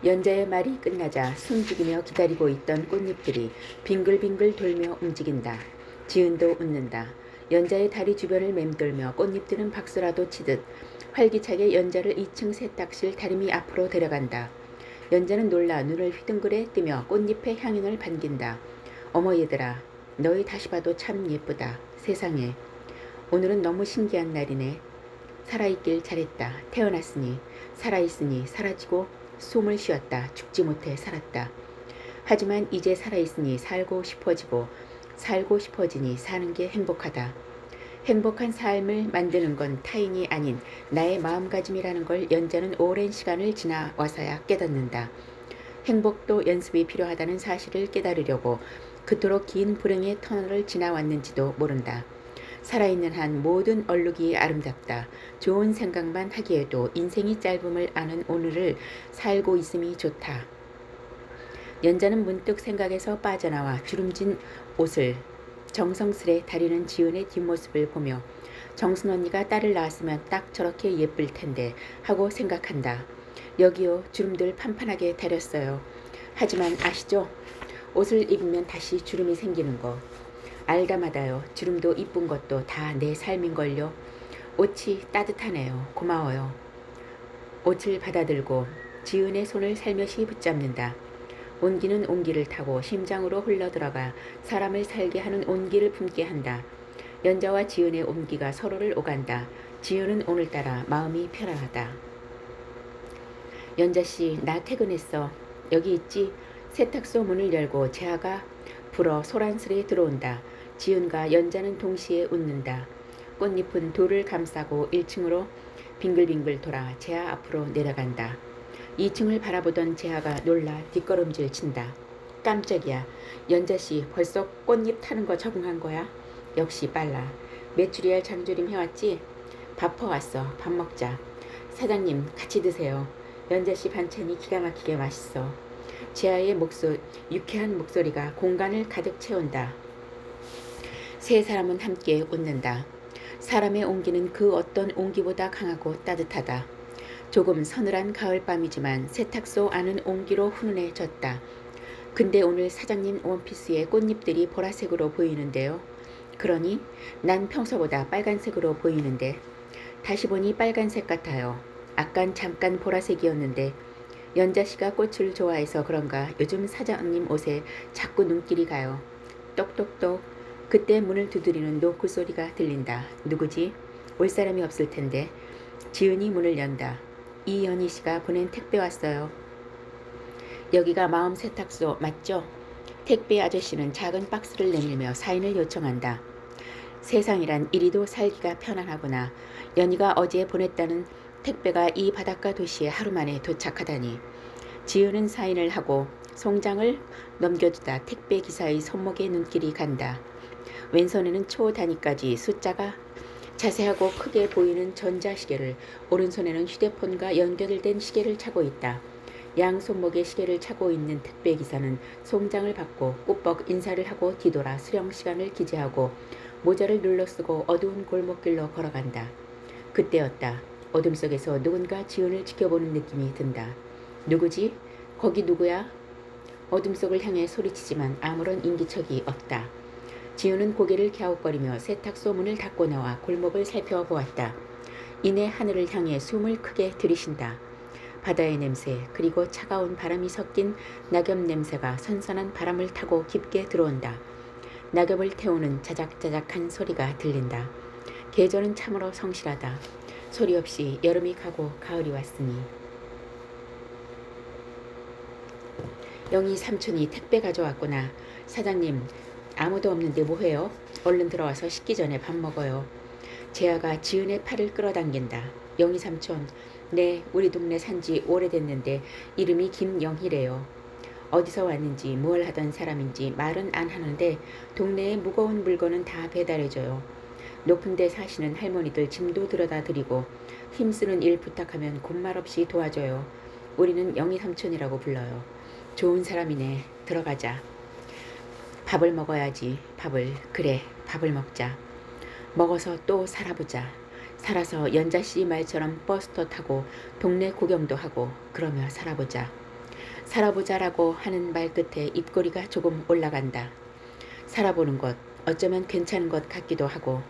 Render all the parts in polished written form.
연자의 말이 끝나자 숨죽이며 기다리고 있던 꽃잎들이 빙글빙글 돌며 움직인다. 지은도 웃는다. 연자의 다리 주변을 맴돌며 꽃잎들은 박수라도 치듯 활기차게 연자를 2층 세탁실 다리미 앞으로 데려간다. 연자는 놀라 눈을 휘둥그레 뜨며 꽃잎의 향연을 반긴다. 어머 얘들아, 너희 다시 봐도 참 예쁘다. 세상에. 오늘은 너무 신기한 날이네. 살아있길 잘했다. 태어났으니, 살아있으니, 사라지고 숨을 쉬었다. 죽지 못해 살았다. 하지만 이제 살아있으니 살고 싶어지고, 살고 싶어지니 사는 게 행복하다. 행복한 삶을 만드는 건 타인이 아닌 나의 마음가짐이라는 걸 연자는 오랜 시간을 지나와서야 깨닫는다. 행복도 연습이 필요하다는 사실을 깨달으려고 그토록 긴 불행의 터널을 지나왔는지도 모른다. 살아있는 한 모든 얼룩이 아름답다. 좋은 생각만 하기에도 인생이 짧음을 아는 오늘을 살고 있음이 좋다. 연자는 문득 생각에서 빠져나와 주름진 옷을 정성스레 다리는 지은의 뒷모습을 보며 정순 언니가 딸을 낳았으면 딱 저렇게 예쁠 텐데 하고 생각한다. 여기요, 주름들 판판하게 다렸어요. 하지만 아시죠? 옷을 입으면 다시 주름이 생기는 거. 알다마다요. 주름도 이쁜 것도 다 내 삶인걸요. 옷이 따뜻하네요. 고마워요. 옷을 받아들고 지은의 손을 살며시 붙잡는다. 온기는 온기를 타고 심장으로 흘러들어가 사람을 살게 하는 온기를 품게 한다. 연자와 지은의 온기가 서로를 오간다. 지은은 오늘따라 마음이 편안하다. 연자씨, 나 퇴근했어. 여기 있지? 세탁소 문을 열고 재하가 불어 소란스레 들어온다. 지은과 연자는 동시에 웃는다. 꽃잎은 돌을 감싸고 1층으로 빙글빙글 돌아 재하 앞으로 내려간다. 2층을 바라보던 재하가 놀라 뒷걸음질 친다. 깜짝이야. 연자씨, 벌써 꽃잎 타는 거 적응한 거야? 역시 빨라. 메추리알 장조림 해왔지? 밥 퍼왔어. 밥 먹자. 사장님, 같이 드세요. 연자씨 반찬이 기가 막히게 맛있어. 재하의 유쾌한 목소리가 공간을 가득 채운다. 세 사람은 함께 웃는다. 사람의 온기는 그 어떤 온기보다 강하고 따뜻하다. 조금 서늘한 가을밤이지만 세탁소 안은 온기로 훈훈해졌다. 근데 오늘 사장님 원피스에 꽃잎들이 보라색으로 보이는데요. 그러니 난 평소보다 빨간색으로 보이는데 다시 보니 빨간색 같아요. 아깐 잠깐 보라색이었는데 연자씨가 꽃을 좋아해서 그런가 요즘 사장님 옷에 자꾸 눈길이 가요. 똑똑똑. 그때 문을 두드리는 노크 소리가 들린다. 누구지? 올 사람이 없을 텐데. 지은이 문을 연다. 이연희 씨가 보낸 택배 왔어요. 여기가 마음 세탁소 맞죠? 택배 아저씨는 작은 박스를 내밀며 사인을 요청한다. 세상이란 이리도 살기가 편안하구나. 연희가 어제 보냈다는 택배가 이 바닷가 도시에 하루 만에 도착하다니. 지은은 사인을 하고 송장을 넘겨주다 택배 기사의 손목에 눈길이 간다. 왼손에는 초 단위까지 숫자가 자세하고 크게 보이는 전자시계를, 오른손에는 휴대폰과 연결된 시계를 차고 있다. 양 손목에 시계를 차고 있는 택배 기사는 송장을 받고 꾸벅 인사를 하고 뒤돌아 수령 시간을 기재하고 모자를 눌러쓰고 어두운 골목길로 걸어간다. 그때였다. 어둠 속에서 누군가 지은을 지켜보는 느낌이 든다. 누구지? 거기 누구야? 어둠 속을 향해 소리치지만 아무런 인기척이 없다. 지은은 고개를 갸웃거리며 세탁소 문을 닫고 나와 골목을 살펴보았다. 이내 하늘을 향해 숨을 크게 들이쉰다. 바다의 냄새 그리고 차가운 바람이 섞인 낙엽 냄새가 선선한 바람을 타고 깊게 들어온다. 낙엽을 태우는 자작자작한 소리가 들린다. 계절은 참으로 성실하다. 소리 없이 여름이 가고 가을이 왔으니. 영희 삼촌이 택배 가져왔구나. 사장님, 아무도 없는데 뭐해요? 얼른 들어와서 식기 전에 밥 먹어요. 재하가 지은의 팔을 끌어당긴다. 영희 삼촌, 네, 우리 동네 산지 오래됐는데 이름이 김영희래요. 어디서 왔는지 뭘 하던 사람인지 말은 안 하는데 동네에 무거운 물건은 다 배달해줘요. 높은 데 사시는 할머니들 짐도 들여다 드리고 힘쓰는 일 부탁하면 군말 없이 도와줘요. 우리는 영희 삼촌이라고 불러요. 좋은 사람이네. 들어가자. 밥을 먹어야지. 그래, 밥을 먹자. 먹어서 또 살아보자. 살아서 연자씨 말처럼 버스터 타고 동네 구경도 하고 그러며 살아보자. 살아보자라고 하는 말 끝에 입꼬리가 조금 올라간다. 살아보는 것, 어쩌면 괜찮은 것 같기도 하고.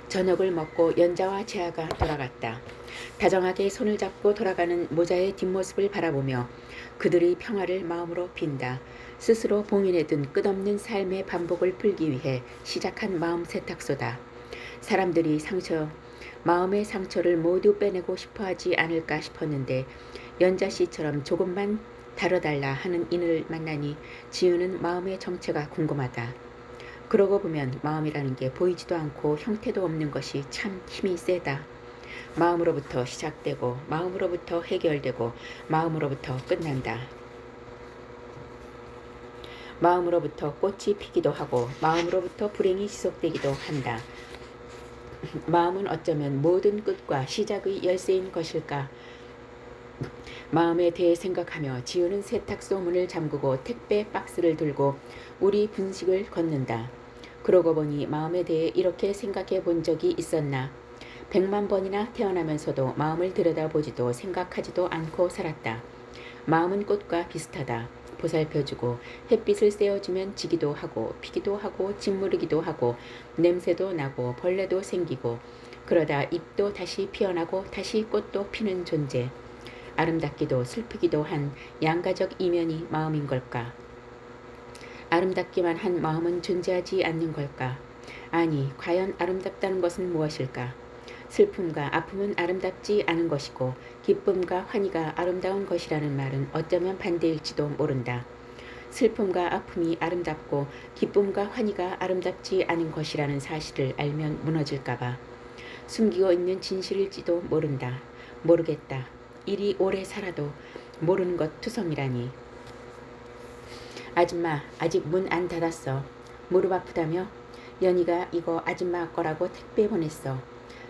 저녁을 먹고 연자와 재하가 돌아갔다. 다정하게 손을 잡고 돌아가는 모자의 뒷모습을 바라보며 그들의 평화를 마음으로 빈다. 스스로 봉인해 둔 끝없는 삶의 반복을 풀기 위해 시작한 마음 세탁소다. 사람들이 마음의 상처를 모두 빼내고 싶어하지 않을까 싶었는데 연자 씨처럼 조금만 다뤄달라 하는 인을 만나니 지우는 마음의 정체가 궁금하다. 그러고 보면 마음이라는 게 보이지도 않고 형태도 없는 것이 참 힘이 세다. 마음으로부터 시작되고 마음으로부터 해결되고 마음으로부터 끝난다. 마음으로부터 꽃이 피기도 하고 마음으로부터 불행이 지속되기도 한다. 마음은 어쩌면 모든 끝과 시작의 열쇠인 것일까? 마음에 대해 생각하며 지우는 세탁소 문을 잠그고 택배 박스를 들고 우리 분식을 걷는다. 그러고 보니 마음에 대해 이렇게 생각해 본 적이 있었나? 100만 번이나 태어나면서도 마음을 들여다보지도 생각하지도 않고 살았다. 마음은 꽃과 비슷하다. 보살펴주고 햇빛을 쐬어주면 지기도 하고 피기도 하고 짓무르기도 하고 냄새도 나고 벌레도 생기고 그러다 잎도 다시 피어나고 다시 꽃도 피는 존재. 아름답기도 슬프기도 한 양가적 이면이 마음인 걸까? 아름답기만 한 마음은 존재하지 않는 걸까? 아니, 과연 아름답다는 것은 무엇일까? 슬픔과 아픔은 아름답지 않은 것이고 기쁨과 환희가 아름다운 것이라는 말은 어쩌면 반대일지도 모른다. 슬픔과 아픔이 아름답고 기쁨과 환희가 아름답지 않은 것이라는 사실을 알면 무너질까봐. 숨기고 있는 진실일지도 모른다. 모르겠다. 이리 오래 살아도 모르는 것 투성이라니. 아줌마, 아직 문 안 닫았어. 무릎 아프다며? 연희가 이거 아줌마 거라고 택배 보냈어.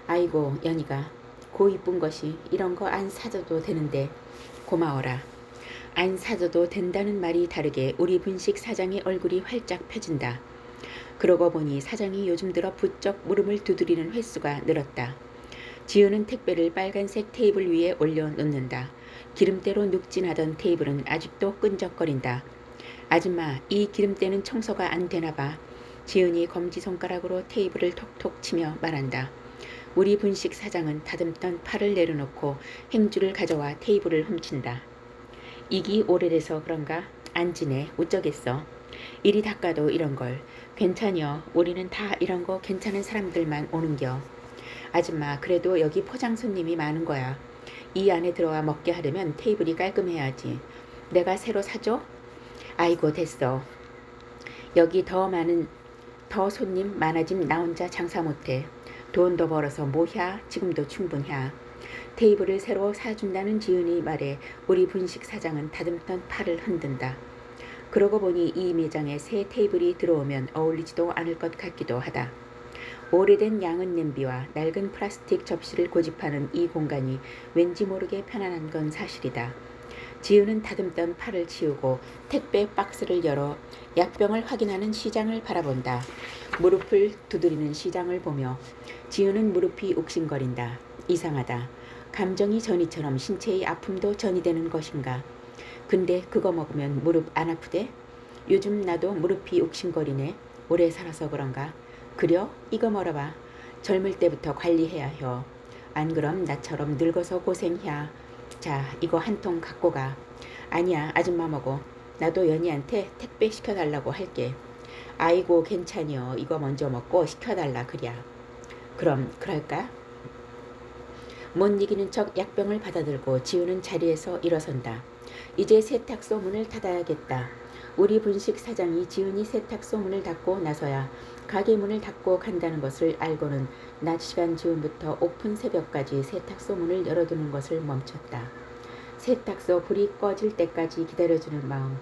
아이고, 연희가. 고 이쁜 것이 이런 거 안 사줘도 되는데. 고마워라. 안 사줘도 된다는 말이 다르게 우리 분식 사장의 얼굴이 활짝 펴진다. 그러고 보니 사장이 요즘 들어 부쩍 무릎을 두드리는 횟수가 늘었다. 지우는 택배를 빨간색 테이블 위에 올려놓는다. 기름때로 눅진하던 테이블은 아직도 끈적거린다. 아줌마, 이 기름때는 청소가 안 되나봐. 지은이 검지손가락으로 테이블을 톡톡 치며 말한다. 우리 분식 사장은 다듬던 팔을 내려놓고 행주를 가져와 테이블을 훔친다. 이기 오래돼서 그런가? 안 지네. 어쩌겠어. 이리 닦아도 이런 걸. 괜찮여. 우리는 다 이런 거 괜찮은 사람들만 오는겨. 아줌마, 그래도 여기 포장 손님이 많은 거야. 이 안에 들어와 먹게 하려면 테이블이 깔끔해야지. 내가 새로 사줘? 아이고, 됐어. 여기 더 손님 많아짐 나 혼자 장사 못해. 돈 더 벌어서 뭐야? 지금도 충분해. 테이블을 새로 사준다는 지은이 말에 우리 분식 사장은 다듬던 팔을 흔든다. 그러고 보니 이 매장에 새 테이블이 들어오면 어울리지도 않을 것 같기도 하다. 오래된 양은 냄비와 낡은 플라스틱 접시를 고집하는 이 공간이 왠지 모르게 편안한 건 사실이다. 지우는 다듬던 팔을 치우고 택배 박스를 열어 약병을 확인하는 시장을 바라본다. 무릎을 두드리는 시장을 보며 지우는 무릎이 욱신거린다. 이상하다. 감정이 전이처럼 신체의 아픔도 전이 되는 것인가. 근데 그거 먹으면 무릎 안 아프대? 요즘 나도 무릎이 욱신거리네. 오래 살아서 그런가. 그려? 이거 먹어봐. 젊을 때부터 관리해야 혀. 안 그럼 나처럼 늙어서 고생해. 자, 이거 한 통 갖고 가. 아니야, 아줌마 먹어. 나도 연희한테 택배 시켜달라고 할게. 아이고, 괜찮여. 이거 먼저 먹고 시켜달라 그랴. 그럼 그럴까? 못 이기는 척 약병을 받아들고 지우는 자리에서 일어선다. 이제 세탁소 문을 닫아야겠다. 우리 분식 사장이 지은이 세탁소 문을 닫고 나서야 가게 문을 닫고 간다는 것을 알고는 낮 시간 즈음부터 오픈 새벽까지 세탁소 문을 열어두는 것을 멈췄다. 세탁소 불이 꺼질 때까지 기다려주는 마음.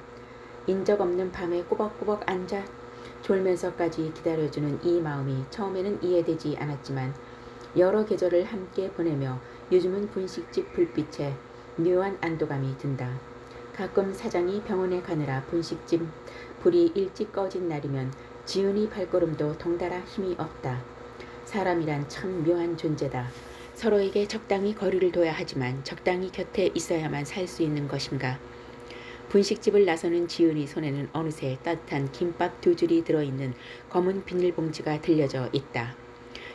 인적 없는 밤에 꾸벅꾸벅 앉아 졸면서까지 기다려주는 이 마음이 처음에는 이해되지 않았지만 여러 계절을 함께 보내며 요즘은 분식집 불빛에 묘한 안도감이 든다. 가끔 사장이 병원에 가느라 분식집 불이 일찍 꺼진 날이면 지은이 발걸음도 덩달아 힘이 없다. 사람이란 참 묘한 존재다. 서로에게 적당히 거리를 둬야 하지만 적당히 곁에 있어야만 살 수 있는 것인가. 분식집을 나서는 지은이 손에는 어느새 따뜻한 김밥 2줄이 들어있는 검은 비닐봉지가 들려져 있다.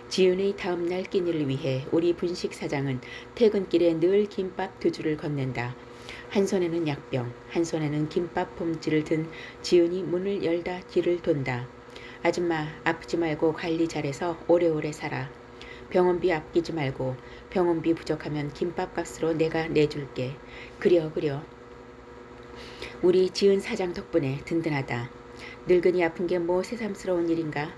지은의 다음날 끼니를 위해 우리 분식 사장은 퇴근길에 늘 김밥 2줄을 건넨다. 한 손에는 약병, 한 손에는 김밥 봉지를 든 지은이 문을 열다 뒤를 돈다. 아줌마, 아프지 말고 관리 잘해서 오래오래 살아. 병원비 아끼지 말고 병원비 부족하면 김밥값으로 내가 내줄게. 그려. 우리 지은 사장 덕분에 든든하다. 늙은이 아픈 게 뭐 새삼스러운 일인가?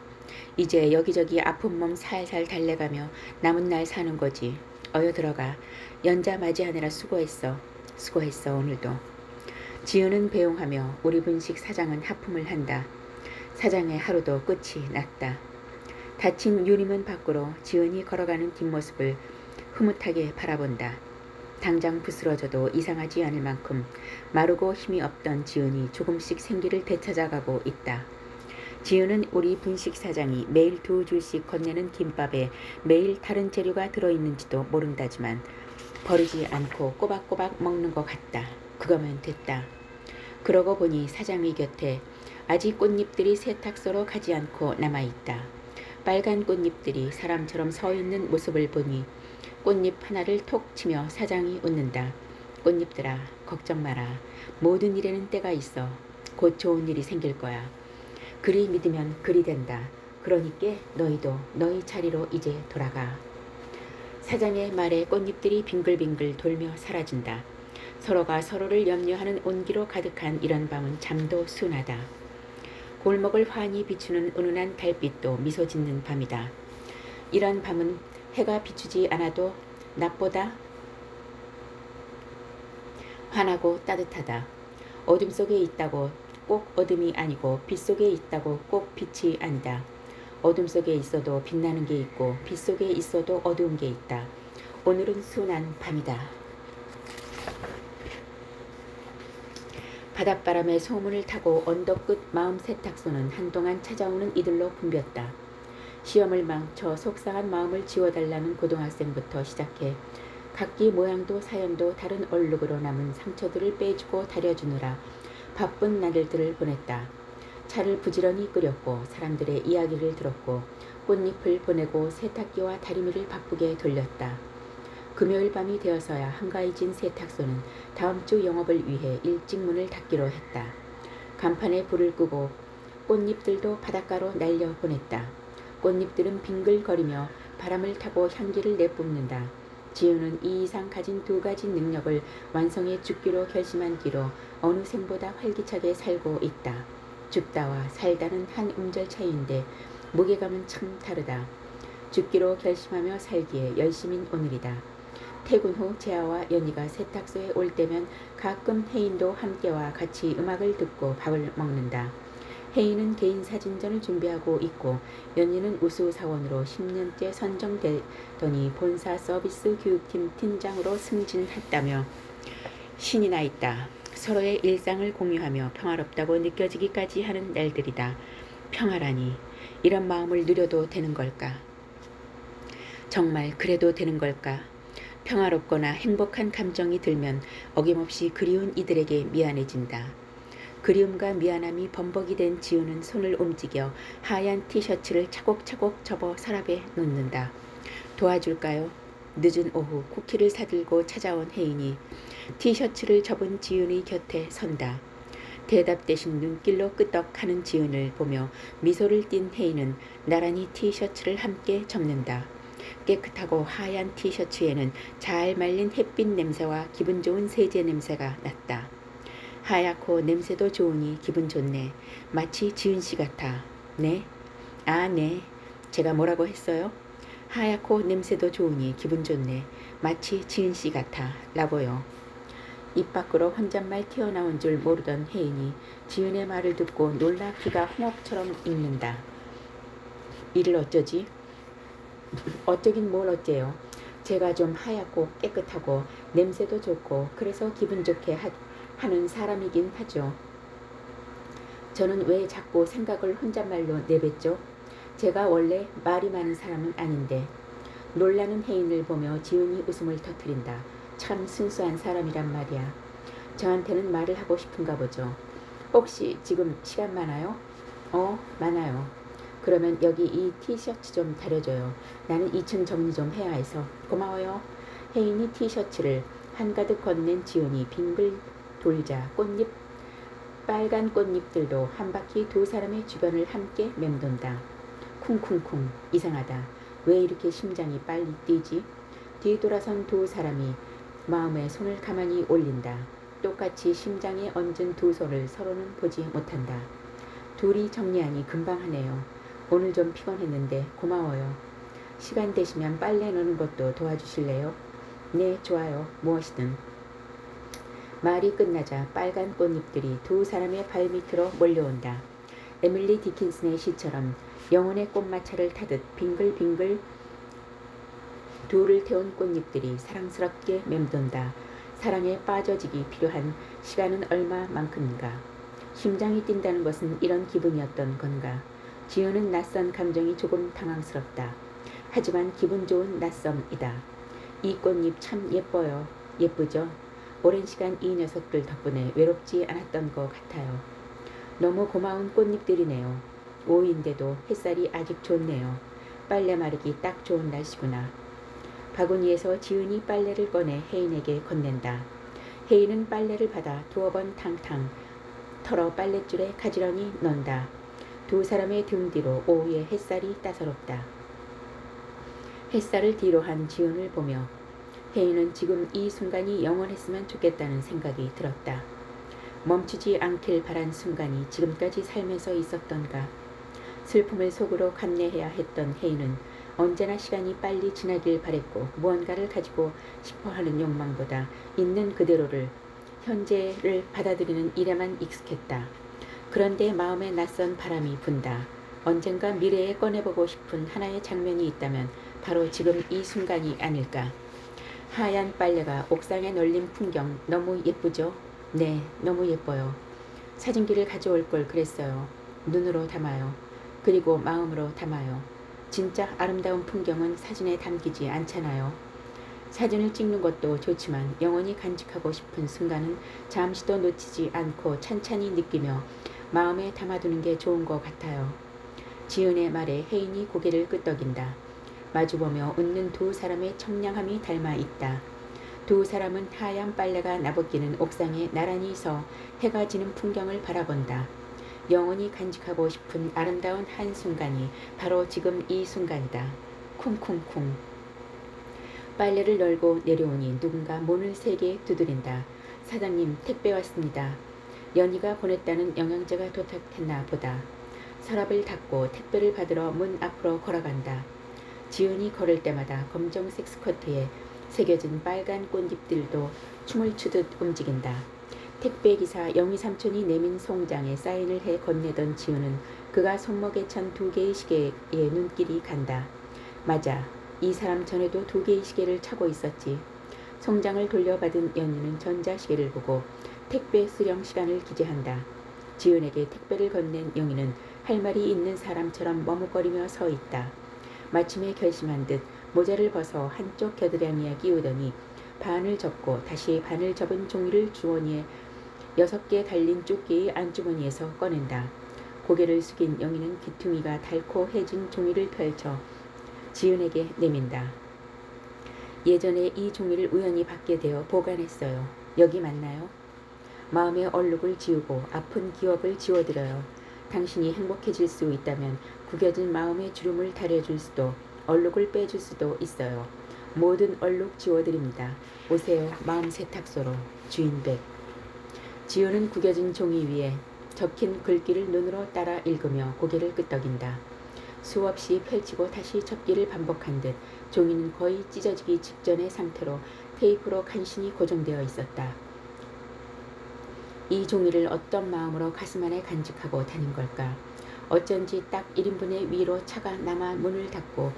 이제 여기저기 아픈 몸 살살 달래가며 남은 날 사는 거지. 어여 들어가. 연자 맞이하느라 수고했어. 수고했어 오늘도. 지은은 배웅하며 우리 분식 사장은 하품을 한다. 사장의 하루도 끝이 났다. 닫힌 유리문 밖으로 지은이 걸어가는 뒷모습을 흐뭇하게 바라본다. 당장 부스러져도 이상하지 않을 만큼 마르고 힘이 없던 지은이 조금씩 생기를 되찾아가고 있다. 지은은 우리 분식 사장이 매일 2줄씩 건네는 김밥에 매일 다른 재료가 들어있는지도 모른다지만 버리지 않고 꼬박꼬박 먹는 것 같다. 그거면 됐다. 그러고 보니 사장의 곁에 아직 꽃잎들이 세탁소로 가지 않고 남아있다. 빨간 꽃잎들이 사람처럼 서 있는 모습을 보니 꽃잎 하나를 톡 치며 사장이 웃는다. 꽃잎들아, 걱정 마라. 모든 일에는 때가 있어. 곧 좋은 일이 생길 거야. 그리 믿으면 그리 된다. 그러니께 너희도 너희 자리로 이제 돌아가. 사장의 말에 꽃잎들이 빙글빙글 돌며 사라진다. 서로가 서로를 염려하는 온기로 가득한 이런 밤은 잠도 순하다. 골목을 환히 비추는 은은한 달빛도 미소 짓는 밤이다. 이런 밤은 해가 비추지 않아도 낮보다 환하고 따뜻하다. 어둠 속에 있다고 꼭 어둠이 아니고 빛 속에 있다고 꼭 빛이 아니다. 어둠 속에 있어도 빛나는 게 있고 빛 속에 있어도 어두운 게 있다. 오늘은 순한 밤이다. 바닷바람에 소문을 타고 언덕 끝 마음 세탁소는 한동안 찾아오는 이들로 붐볐다. 시험을 망쳐 속상한 마음을 지워달라는 고등학생부터 시작해 각기 모양도 사연도 다른 얼룩으로 남은 상처들을 빼주고 다려주느라 바쁜 날들을 보냈다. 차를 부지런히 끓였고 사람들의 이야기를 들었고 꽃잎을 보내고 세탁기와 다리미를 바쁘게 돌렸다. 금요일 밤이 되어서야 한가해진 세탁소는 다음 주 영업을 위해 일찍 문을 닫기로 했다. 간판에 불을 끄고 꽃잎들도 바닷가로 날려보냈다. 꽃잎들은 빙글거리며 바람을 타고 향기를 내뿜는다. 지은은 이 이상 가진 2가지 능력을 완성해 죽기로 결심한 뒤로 어느 생보다 활기차게 살고 있다. 죽다와 살다는 한 음절 차이인데 무게감은 참 다르다. 죽기로 결심하며 살기에 열심인 오늘이다. 퇴근 후 재하와 연희가 세탁소에 올 때면 가끔 혜인도 함께와 같이 음악을 듣고 밥을 먹는다. 혜인은 개인 사진전을 준비하고 있고 연희는 우수사원으로 10년째 선정되더니 본사 서비스 교육팀 팀장으로 승진했다며 신이 나 있다. 서로의 일상을 공유하며 평화롭다고 느껴지기까지 하는 날들이다. 평화라니 이런 마음을 누려도 되는 걸까? 정말 그래도 되는 걸까? 평화롭거나 행복한 감정이 들면 어김없이 그리운 이들에게 미안해진다. 그리움과 미안함이 범벅이 된 지우는 손을 움직여 하얀 티셔츠를 차곡차곡 접어 서랍에 놓는다. 도와줄까요? 늦은 오후 쿠키를 사들고 찾아온 혜인이 티셔츠를 접은 지은의 곁에 선다. 대답 대신 눈길로 끄덕하는 지은을 보며 미소를 띤 혜인은 나란히 티셔츠를 함께 접는다. 깨끗하고 하얀 티셔츠에는 잘 말린 햇빛 냄새와 기분 좋은 세제 냄새가 났다. 하얗고 냄새도 좋으니 기분 좋네. 마치 지은씨 같아. 네? 아, 네. 제가 뭐라고 했어요? 하얗고 냄새도 좋으니 기분 좋네. 마치 지은씨 같아. 라고요. 입 밖으로 혼잣말 튀어나온 줄 모르던 혜인이 지은의 말을 듣고 놀라 귀가 홍옥처럼 익는다. 이를 어쩌지? 어쩌긴 뭘 어째요. 제가 좀 하얗고 깨끗하고 냄새도 좋고 그래서 기분 좋게 하는 사람이긴 하죠. 저는 왜 자꾸 생각을 혼잣말로 내뱉죠? 제가 원래 말이 많은 사람은 아닌데. 놀라는 혜인을 보며 지은이 웃음을 터뜨린다. 참 순수한 사람이란 말이야. 저한테는 말을 하고 싶은가 보죠. 혹시 지금 시간 많아요? 많아요. 그러면 여기 이 티셔츠 좀 다려줘요. 나는 2층 정리 좀 해야 해서. 고마워요. 혜인이 티셔츠를 한가득 건넨 지은이 빙글 돌자 빨간 꽃잎들도 한 바퀴 두 사람의 주변을 함께 맴돈다. 쿵쿵쿵. 이상하다. 왜 이렇게 심장이 빨리 뛰지? 뒤돌아선 두 사람이 마음에 손을 가만히 올린다. 똑같이 심장에 얹은 두 손을 서로는 보지 못한다. 둘이 정리하니 금방 하네요. 오늘 좀 피곤했는데 고마워요. 시간 되시면 빨래 넣는 것도 도와주실래요? 네, 좋아요. 무엇이든. 말이 끝나자 빨간 꽃잎들이 두 사람의 발밑으로 몰려온다. 에밀리 디킨슨의 시처럼 영혼의 꽃마차를 타듯 빙글빙글 둘을 태운 꽃잎들이 사랑스럽게 맴돈다. 사랑에 빠져지기 필요한 시간은 얼마만큼인가. 심장이 뛴다는 것은 이런 기분이었던 건가. 지은은 낯선 감정이 조금 당황스럽다. 하지만 기분 좋은 낯섦이다. 이 꽃잎 참 예뻐요. 예쁘죠? 오랜 시간 이 녀석들 덕분에 외롭지 않았던 것 같아요. 너무 고마운 꽃잎들이네요. 오후인데도 햇살이 아직 좋네요. 빨래 마르기 딱 좋은 날씨구나. 바구니에서 지은이 빨래를 꺼내 혜인에게 건넨다. 혜인은 빨래를 받아 두어 번 탕탕 털어 빨랫줄에 가지런히 넣는다. 두 사람의 등 뒤로 오후의 햇살이 따사롭다. 햇살을 뒤로 한 지은을 보며 혜인은 지금 이 순간이 영원했으면 좋겠다는 생각이 들었다. 멈추지 않길 바란 순간이 지금까지 삶에서 있었던가. 슬픔을 속으로 감내해야 했던 혜인은 언제나 시간이 빨리 지나길 바랬고 무언가를 가지고 싶어하는 욕망보다 있는 그대로를 현재를 받아들이는 일에만 익숙했다. 그런데 마음에 낯선 바람이 분다. 언젠가 미래에 꺼내보고 싶은 하나의 장면이 있다면 바로 지금 이 순간이 아닐까. 하얀 빨래가 옥상에 널린 풍경 너무 예쁘죠? 네, 너무 예뻐요. 사진기를 가져올 걸 그랬어요. 눈으로 담아요. 그리고 마음으로 담아요. 진짜 아름다운 풍경은 사진에 담기지 않잖아요. 사진을 찍는 것도 좋지만 영원히 간직하고 싶은 순간은 잠시도 놓치지 않고 찬찬히 느끼며 마음에 담아두는 게 좋은 것 같아요. 지은의 말에 혜인이 고개를 끄덕인다. 마주보며 웃는 두 사람의 청량함이 닮아 있다. 두 사람은 하얀 빨래가 나부끼는 옥상에 나란히 서 해가 지는 풍경을 바라본다. 영원히 간직하고 싶은 아름다운 한순간이 바로 지금 이 순간이다. 쿵쿵쿵. 빨래를 널고 내려오니 누군가 문을 세게 두드린다. 사장님, 택배 왔습니다. 연희가 보냈다는 영양제가 도착했나 보다. 서랍을 닫고 택배를 받으러 문 앞으로 걸어간다. 지은이 걸을 때마다 검정색 스커트에 새겨진 빨간 꽃잎들도 춤을 추듯 움직인다. 택배기사 영희 삼촌이 내민 송장에 사인을 해 건네던 지은은 그가 손목에 찬 두 개의 시계에 눈길이 간다. 맞아. 이 사람 전에도 두 개의 시계를 차고 있었지. 송장을 돌려받은 연희는 전자시계를 보고 택배 수령 시간을 기재한다. 지은에게 택배를 건넨 영희는 할 말이 있는 사람처럼 머뭇거리며 서 있다. 마침에 결심한 듯 모자를 벗어 한쪽 겨드랑이에 끼우더니 반을 접고 다시 반을 접은 종이를 주머니에 6개 달린 조끼의 안주머니에서 꺼낸다. 고개를 숙인 영희는 귀퉁이가 달코해진 종이를 펼쳐 지은에게 내민다. 예전에 이 종이를 우연히 받게 되어 보관했어요. 여기 맞나요? 마음의 얼룩을 지우고 아픈 기억을 지워드려요. 당신이 행복해질 수 있다면 구겨진 마음의 주름을 다려줄 수도 얼룩을 빼줄 수도 있어요. 모든 얼룩 지워드립니다. 오세요. 마음 세탁소로. 주인백. 지우는 구겨진 종이 위에 적힌 글귀를 눈으로 따라 읽으며 고개를 끄덕인다. 수없이 펼치고 다시 접기를 반복한 듯 종이는 거의 찢어지기 직전의 상태로 테이프로 간신히 고정되어 있었다. 이 종이를 어떤 마음으로 가슴 안에 간직하고 다닌 걸까? 어쩐지 딱 1인분의 위로 차가 남아 문을 닫고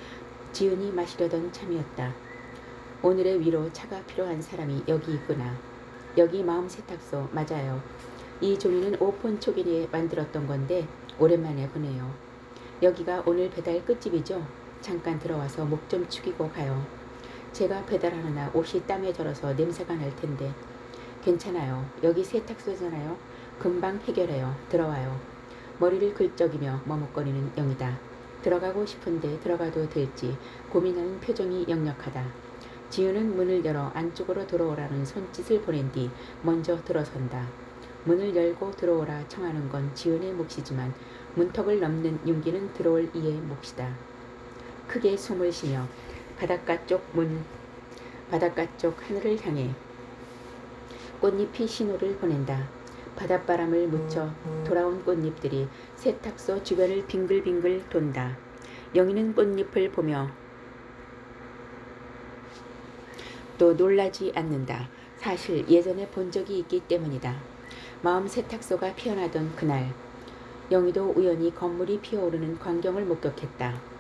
지은이 마시려던 참이었다. 오늘의 위로 차가 필요한 사람이 여기 있구나. 여기 마음 세탁소 맞아요. 이 종이는 오픈 초기에 만들었던 건데 오랜만에 보네요. 여기가 오늘 배달 끝집이죠? 잠깐 들어와서 목 좀 축이고 가요. 제가 배달하느라 옷이 땀에 절어서 냄새가 날 텐데. 괜찮아요. 여기 세탁소잖아요. 금방 해결해요. 들어와요. 머리를 긁적이며 머뭇거리는 영이다. 들어가고 싶은데 들어가도 될지 고민하는 표정이 역력하다. 지은은 문을 열어 안쪽으로 들어오라는 손짓을 보낸 뒤 먼저 들어선다. 문을 열고 들어오라 청하는 건 지은의 몫이지만 문턱을 넘는 용기는 들어올 이의 몫이다. 크게 숨을 쉬며 바닷가 쪽 하늘을 향해 꽃잎이 신호를 보낸다. 바닷바람을 묻혀 돌아온 꽃잎들이 세탁소 주변을 빙글빙글 돈다. 영희는 꽃잎을 보며 또 놀라지 않는다. 사실 예전에 본 적이 있기 때문이다. 마음 세탁소가 피어나던 그날, 영희도 우연히 건물이 피어오르는 광경을 목격했다.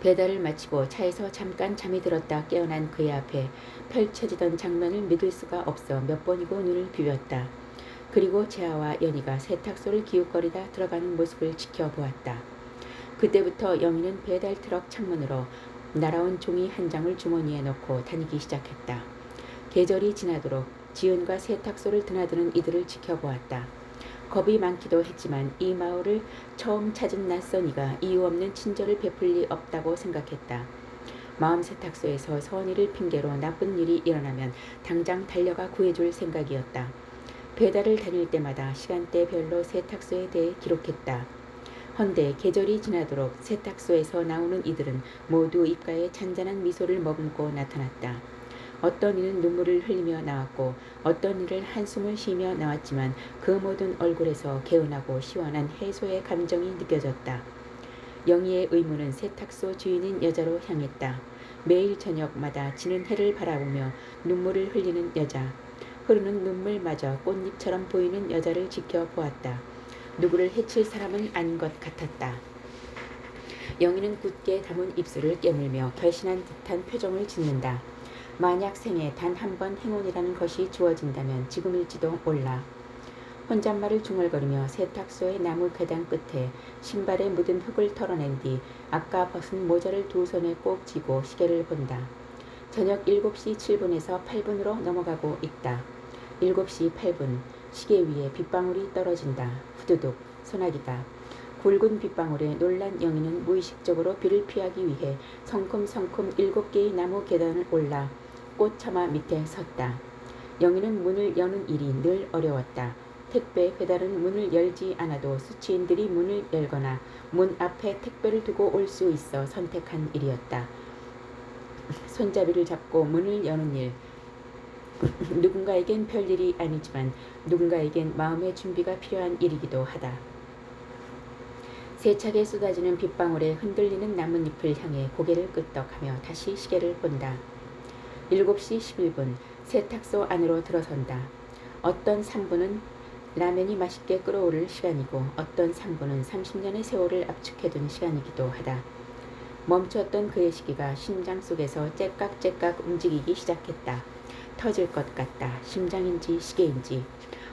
배달을 마치고 차에서 잠깐 잠이 들었다 깨어난 그의 앞에 펼쳐지던 장면을 믿을 수가 없어 몇 번이고 눈을 비볐다. 그리고 재하와 연희가 세탁소를 기웃거리다 들어가는 모습을 지켜보았다. 그때부터 영희는 배달 트럭 창문으로 날아온 종이 한 장을 주머니에 넣고 다니기 시작했다. 계절이 지나도록 지은과 세탁소를 드나드는 이들을 지켜보았다. 겁이 많기도 했지만 이 마을을 처음 찾은 낯선 이가 이유 없는 친절을 베풀 리 없다고 생각했다. 마음 세탁소에서 선의를 핑계로 나쁜 일이 일어나면 당장 달려가 구해줄 생각이었다. 배달을 다닐 때마다 시간대별로 세탁소에 대해 기록했다. 헌데 계절이 지나도록 세탁소에서 나오는 이들은 모두 입가에 잔잔한 미소를 머금고 나타났다. 어떤 이는 눈물을 흘리며 나왔고 어떤 이를 한숨을 쉬며 나왔지만 그 모든 얼굴에서 개운하고 시원한 해소의 감정이 느껴졌다. 영희의 의문은 세탁소 주인인 여자로 향했다. 매일 저녁마다 지는 해를 바라보며 눈물을 흘리는 여자. 흐르는 눈물마저 꽃잎처럼 보이는 여자를 지켜보았다. 누구를 해칠 사람은 아닌 것 같았다. 영희는 굳게 담은 입술을 깨물며 결신한 듯한 표정을 짓는다. 만약 생에 단 한 번 행운이라는 것이 주어진다면 지금일지도 몰라. 혼잣말을 중얼거리며 세탁소의 나무 계단 끝에 신발에 묻은 흙을 털어낸 뒤 아까 벗은 모자를 두 손에 꼭 쥐고 시계를 본다. 저녁 7시 7분에서 8분으로 넘어가고 있다. 7시 8분 시계 위에 빗방울이 떨어진다. 후두둑 소나기다. 굵은 빗방울에 놀란 영희는 무의식적으로 비를 피하기 위해 성큼성큼 7개의 나무 계단을 올라 꽃처마 밑에 섰다. 영희는 문을 여는 일이 늘 어려웠다. 택배 배달은 문을 열지 않아도 수취인들이 문을 열거나 문 앞에 택배를 두고 올 수 있어 선택한 일이었다. 손잡이를 잡고 문을 여는 일. 누군가에겐 별일이 아니지만 누군가에겐 마음의 준비가 필요한 일이기도 하다. 세차게 쏟아지는 빗방울에 흔들리는 나뭇잎을 향해 고개를 끄덕하며 다시 시계를 본다. 7시 11분 세탁소 안으로 들어선다. 어떤 3분은 라면이 맛있게 끓어오를 시간이고 어떤 3분은 30년의 세월을 압축해둔 시간이기도 하다. 멈췄던 그의 시기가 심장 속에서 째깍째깍 움직이기 시작했다. 터질 것 같다. 심장인지 시계인지.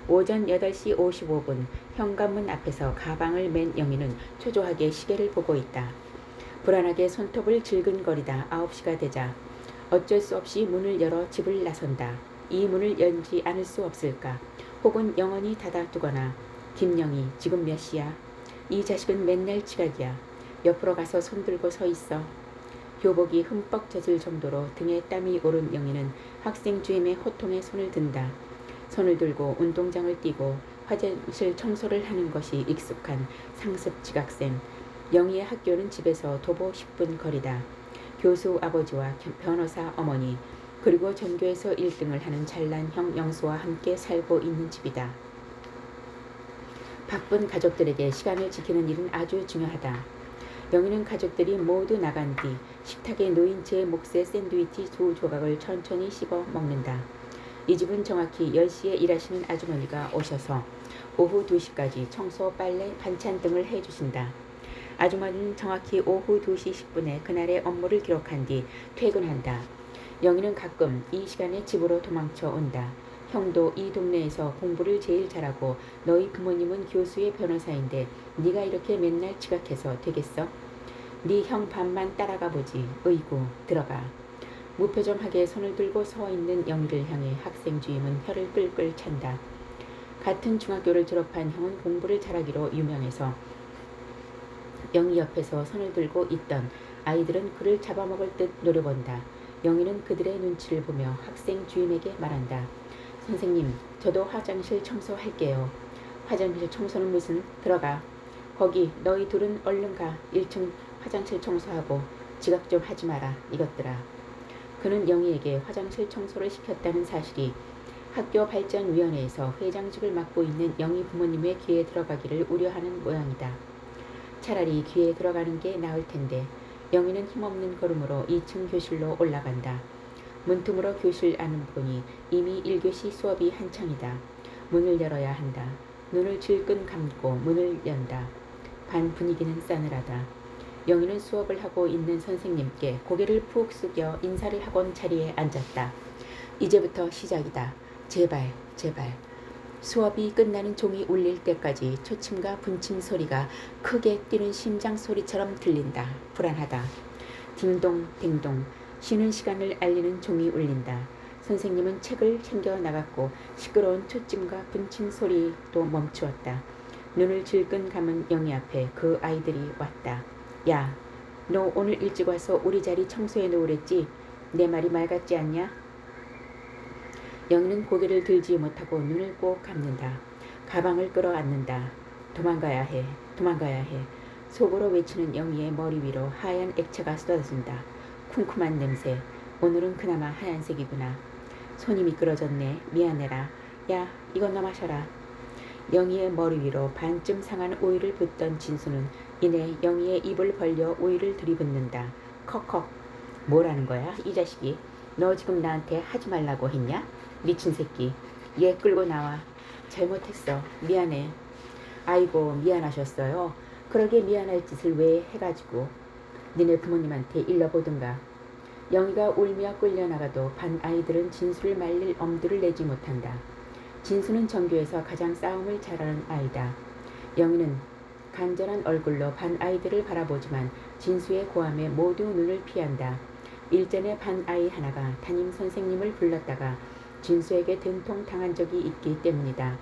오전 8시 55분 현관문 앞에서 가방을 맨 영희는 초조하게 시계를 보고 있다. 불안하게 손톱을 질근거리다 9시가 되자 어쩔 수 없이 문을 열어 집을 나선다. 이 문을 열지 않을 수 없을까? 혹은 영원히 닫아두거나. 김영희 지금 몇 시야? 이 자식은 맨날 지각이야. 옆으로 가서 손들고 서 있어. 교복이 흠뻑 젖을 정도로 등에 땀이 오른 영희는 학생 주임의 호통에 손을 든다. 손을 들고 운동장을 뛰고 화장실 청소를 하는 것이 익숙한 상습 지각생. 영희의 학교는 집에서 도보 10분 거리다. 교수 아버지와 변호사 어머니 그리고 전교에서 1등을 하는 잘난 형 영수와 함께 살고 있는 집이다. 바쁜 가족들에게 시간을 지키는 일은 아주 중요하다. 영희는 가족들이 모두 나간 뒤 식탁에 놓인 제 몫의 샌드위치 2조각을 천천히 씹어 먹는다. 이 집은 정확히 10시에 일하시는 아주머니가 오셔서 오후 2시까지 청소, 빨래, 반찬 등을 해주신다. 아주머니는 정확히 오후 2시 10분에 그날의 업무를 기록한 뒤 퇴근한다. 영희는 가끔 이 시간에 집으로 도망쳐 온다. 형도 이 동네에서 공부를 제일 잘하고 너희 부모님은 교수의 변호사인데 네가 이렇게 맨날 지각해서 되겠어? 네 형 반만 따라가 보지. 으이구 들어가. 무표정하게 손을 들고 서 있는 영희를 향해 학생 주임은 혀를 끌끌 찬다. 같은 중학교를 졸업한 형은 공부를 잘하기로 유명해서 영희 옆에서 손을 들고 있던 아이들은 그를 잡아먹을 듯 노려본다. 영희는 그들의 눈치를 보며 학생 주임에게 말한다. 선생님, 저도 화장실 청소할게요. 화장실 청소는 무슨? 들어가. 거기 너희 둘은 얼른 가. 1층 화장실 청소하고 지각 좀 하지 마라. 이것들아. 그는 영희에게 화장실 청소를 시켰다는 사실이 학교 발전위원회에서 회장직을 맡고 있는 영희 부모님의 귀에 들어가기를 우려하는 모양이다. 차라리 귀에 들어가는 게 나을 텐데 영희는 힘없는 걸음으로 2층 교실로 올라간다. 문틈으로 교실 안을 보니 이미 1교시 수업이 한창이다. 문을 열어야 한다. 눈을 질끈 감고 문을 연다. 반 분위기는 싸늘하다. 영희는 수업을 하고 있는 선생님께 고개를 푹 숙여 인사를 하곤 자리에 앉았다. 이제부터 시작이다. 제발, 제발. 수업이 끝나는 종이 울릴 때까지 초침과 분침 소리가 크게 뛰는 심장 소리처럼 들린다. 불안하다. 딩동 딩동 쉬는 시간을 알리는 종이 울린다. 선생님은 책을 챙겨 나갔고 시끄러운 초침과 분침 소리도 멈추었다. 눈을 질끈 감은 영희 앞에 그 아이들이 왔다. 야, 너 오늘 일찍 와서 우리 자리 청소해 놓으랬지? 내 말이 말 같지 않냐? 영희는 고개를 들지 못하고 눈을 꼭 감는다. 가방을 끌어안는다. 도망가야 해. 도망가야 해. 속으로 외치는 영희의 머리 위로 하얀 액체가 쏟아진다. 쿰쿰한 냄새. 오늘은 그나마 하얀색이구나. 손이 미끄러졌네. 미안해라. 야, 이거 너 마셔라. 영희의 머리 위로 반쯤 상한 오이를 붓던 진수는 이내 영희의 입을 벌려 오이를 들이붓는다. 컥컥. 뭐라는 거야? 이 자식이. 너 지금 나한테 하지 말라고 했냐? 미친 새끼. 얘 끌고 나와. 잘못했어. 미안해. 아이고 미안하셨어요. 그러게 미안할 짓을 왜 해가지고. 니네 부모님한테 일러보든가. 영희가 울며 끌려나가도 반 아이들은 진수를 말릴 엄두를 내지 못한다. 진수는 전교에서 가장 싸움을 잘하는 아이다. 영희는 간절한 얼굴로 반 아이들을 바라보지만 진수의 고함에 모두 눈을 피한다. 일전에 반 아이 하나가 담임 선생님을 불렀다가 진수에게 된통 당한 적이 있기 때문이다.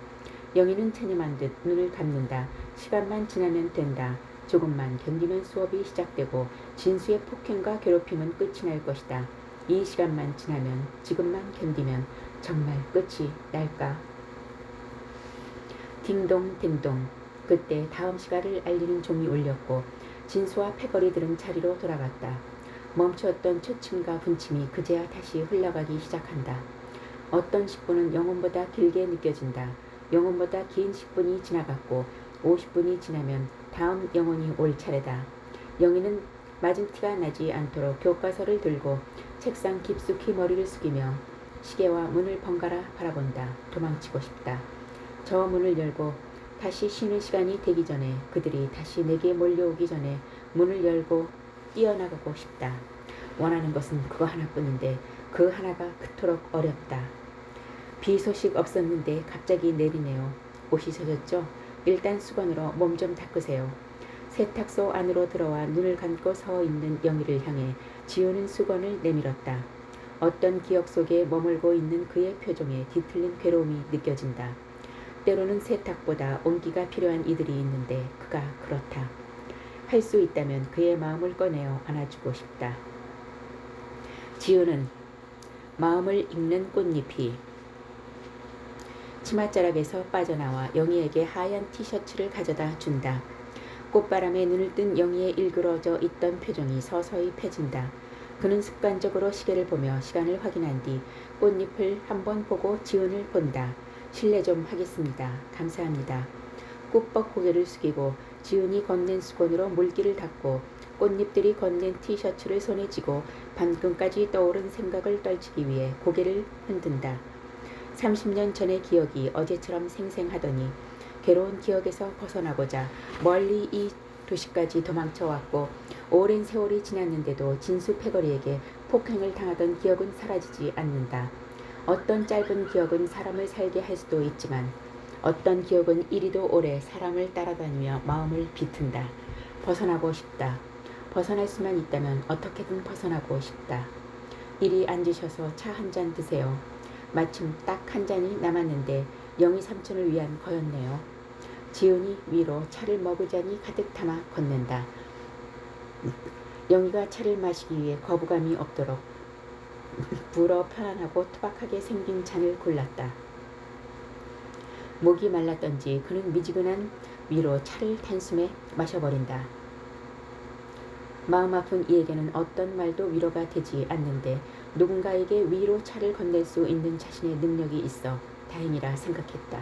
영희는 체념한 듯 눈을 감는다. 시간만 지나면 된다. 조금만 견디면 수업이 시작되고 진수의 폭행과 괴롭힘은 끝이 날 것이다. 이 시간만 지나면, 지금만 견디면 정말 끝이 날까? 딩동 딩동. 그때 다음 시간을 알리는 종이 울렸고 진수와 패거리들은 자리로 돌아갔다. 멈추었던 초침과 분침이 그제야 다시 흘러가기 시작한다. 어떤 10분은 영혼보다 길게 느껴진다. 영혼보다 긴 10분이 지나갔고 50분이 지나면 다음 영혼이 올 차례다. 영희는 맞은 티가 나지 않도록 교과서를 들고 책상 깊숙이 머리를 숙이며 시계와 문을 번갈아 바라본다. 도망치고 싶다. 저 문을 열고 다시 쉬는 시간이 되기 전에 그들이 다시 내게 몰려오기 전에 문을 열고 뛰어나가고 싶다. 원하는 것은 그거 하나뿐인데 그 하나가 그토록 어렵다. 비 소식 없었는데 갑자기 내리네요. 옷이 젖었죠? 일단 수건으로 몸 좀 닦으세요. 세탁소 안으로 들어와 눈을 감고 서 있는 영희를 향해 지우는 수건을 내밀었다. 어떤 기억 속에 머물고 있는 그의 표정에 뒤틀린 괴로움이 느껴진다. 때로는 세탁보다 온기가 필요한 이들이 있는데 그가 그렇다. 할 수 있다면 그의 마음을 꺼내어 안아주고 싶다. 지우는 마음을 읽는 꽃잎이 치맛자락에서 빠져나와 영희에게 하얀 티셔츠를 가져다 준다. 꽃바람에 눈을 뜬 영희의 일그러져 있던 표정이 서서히 펴진다. 그는 습관적으로 시계를 보며 시간을 확인한 뒤 꽃잎을 한번 보고 지훈을 본다. 실례 좀 하겠습니다. 감사합니다. 꾸벅 고개를 숙이고 지훈이 건넨 수건으로 물기를 닦고 꽃잎들이 건넨 티셔츠를 손에 쥐고 방금까지 떠오른 생각을 떨치기 위해 고개를 흔든다. 30년 전의 기억이 어제처럼 생생하더니 괴로운 기억에서 벗어나고자 멀리 이 도시까지 도망쳐왔고 오랜 세월이 지났는데도 진수 패거리에게 폭행을 당하던 기억은 사라지지 않는다. 어떤 짧은 기억은 사람을 살게 할 수도 있지만 어떤 기억은 이리도 오래 사람을 따라다니며 마음을 비튼다. 벗어나고 싶다. 벗어날 수만 있다면 어떻게든 벗어나고 싶다. 이리 앉으셔서 차 한 잔 드세요. 마침 딱 한 잔이 남았는데 영희 삼촌을 위한 거였네요. 지은이 위로 차를 머그잔이 가득 담아 건넨다. 영희가 차를 마시기 위해 거부감이 없도록 불어 편안하고 투박하게 생긴 잔을 골랐다. 목이 말랐던지 그는 미지근한 위로 차를 단숨에 마셔버린다. 마음 아픈 이에게는 어떤 말도 위로가 되지 않는데 누군가에게 위로 차를 건넬 수 있는 자신의 능력이 있어 다행이라 생각했다.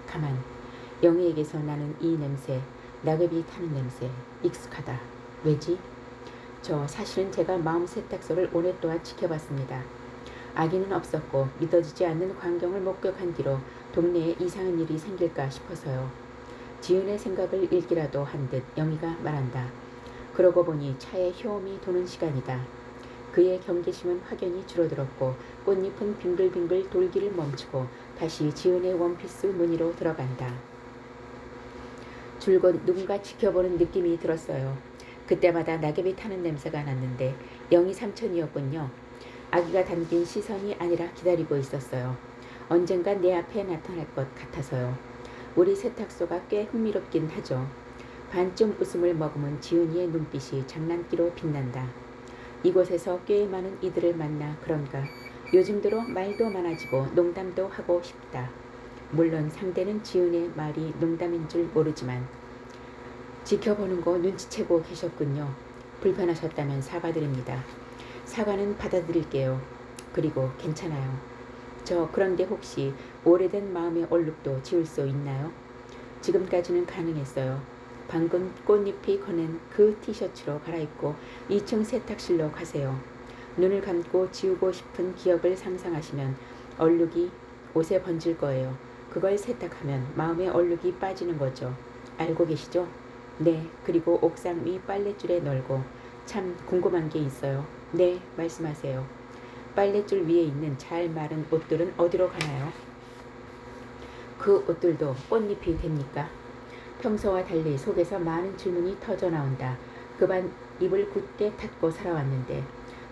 가만, 영희에게서 나는 이 냄새, 낙엽이 타는 냄새, 익숙하다. 왜지? 사실은 제가 마음 세탁소를 오랫동안 지켜봤습니다. 아기는 없었고 믿어지지 않는 광경을 목격한 뒤로 동네에 이상한 일이 생길까 싶어서요. 지은의 생각을 읽기라도 한 듯 영희가 말한다. 그러고 보니 차에 효험이 도는 시간이다. 그의 경계심은 확연히 줄어들었고 꽃잎은 빙글빙글 돌기를 멈추고 다시 지은의 원피스 무늬로 들어간다. 줄곧 누군가 지켜보는 느낌이 들었어요. 그때마다 낙엽이 타는 냄새가 났는데 영희 삼촌이었군요. 아기가 담긴 시선이 아니라 기다리고 있었어요. 언젠가 내 앞에 나타날 것 같아서요. 우리 세탁소가 꽤 흥미롭긴 하죠. 반쯤 웃음을 머금은 지은이의 눈빛이 장난기로 빛난다. 이곳에서 꽤 많은 이들을 만나 그런가 요즘 들어 말도 많아지고 농담도 하고 싶다. 물론 상대는 지은의 말이 농담인 줄 모르지만 지켜보는 거 눈치채고 계셨군요. 불편하셨다면 사과드립니다. 사과는 받아들일게요. 그리고 괜찮아요. 그런데 혹시 오래된 마음의 얼룩도 지울 수 있나요? 지금까지는 가능했어요. 방금 꽃잎이 꺼낸 그 티셔츠로 갈아입고 2층 세탁실로 가세요. 눈을 감고 지우고 싶은 기억을 상상하시면 얼룩이 옷에 번질 거예요. 그걸 세탁하면 마음의 얼룩이 빠지는 거죠. 알고 계시죠? 네, 그리고 옥상 위 빨랫줄에 널고 참 궁금한 게 있어요. 네, 말씀하세요. 빨랫줄 위에 있는 잘 마른 옷들은 어디로 가나요? 그 옷들도 꽃잎이 됩니까? 평소와 달리 속에서 많은 질문이 터져 나온다. 그반 입을 굳게 닫고 살아왔는데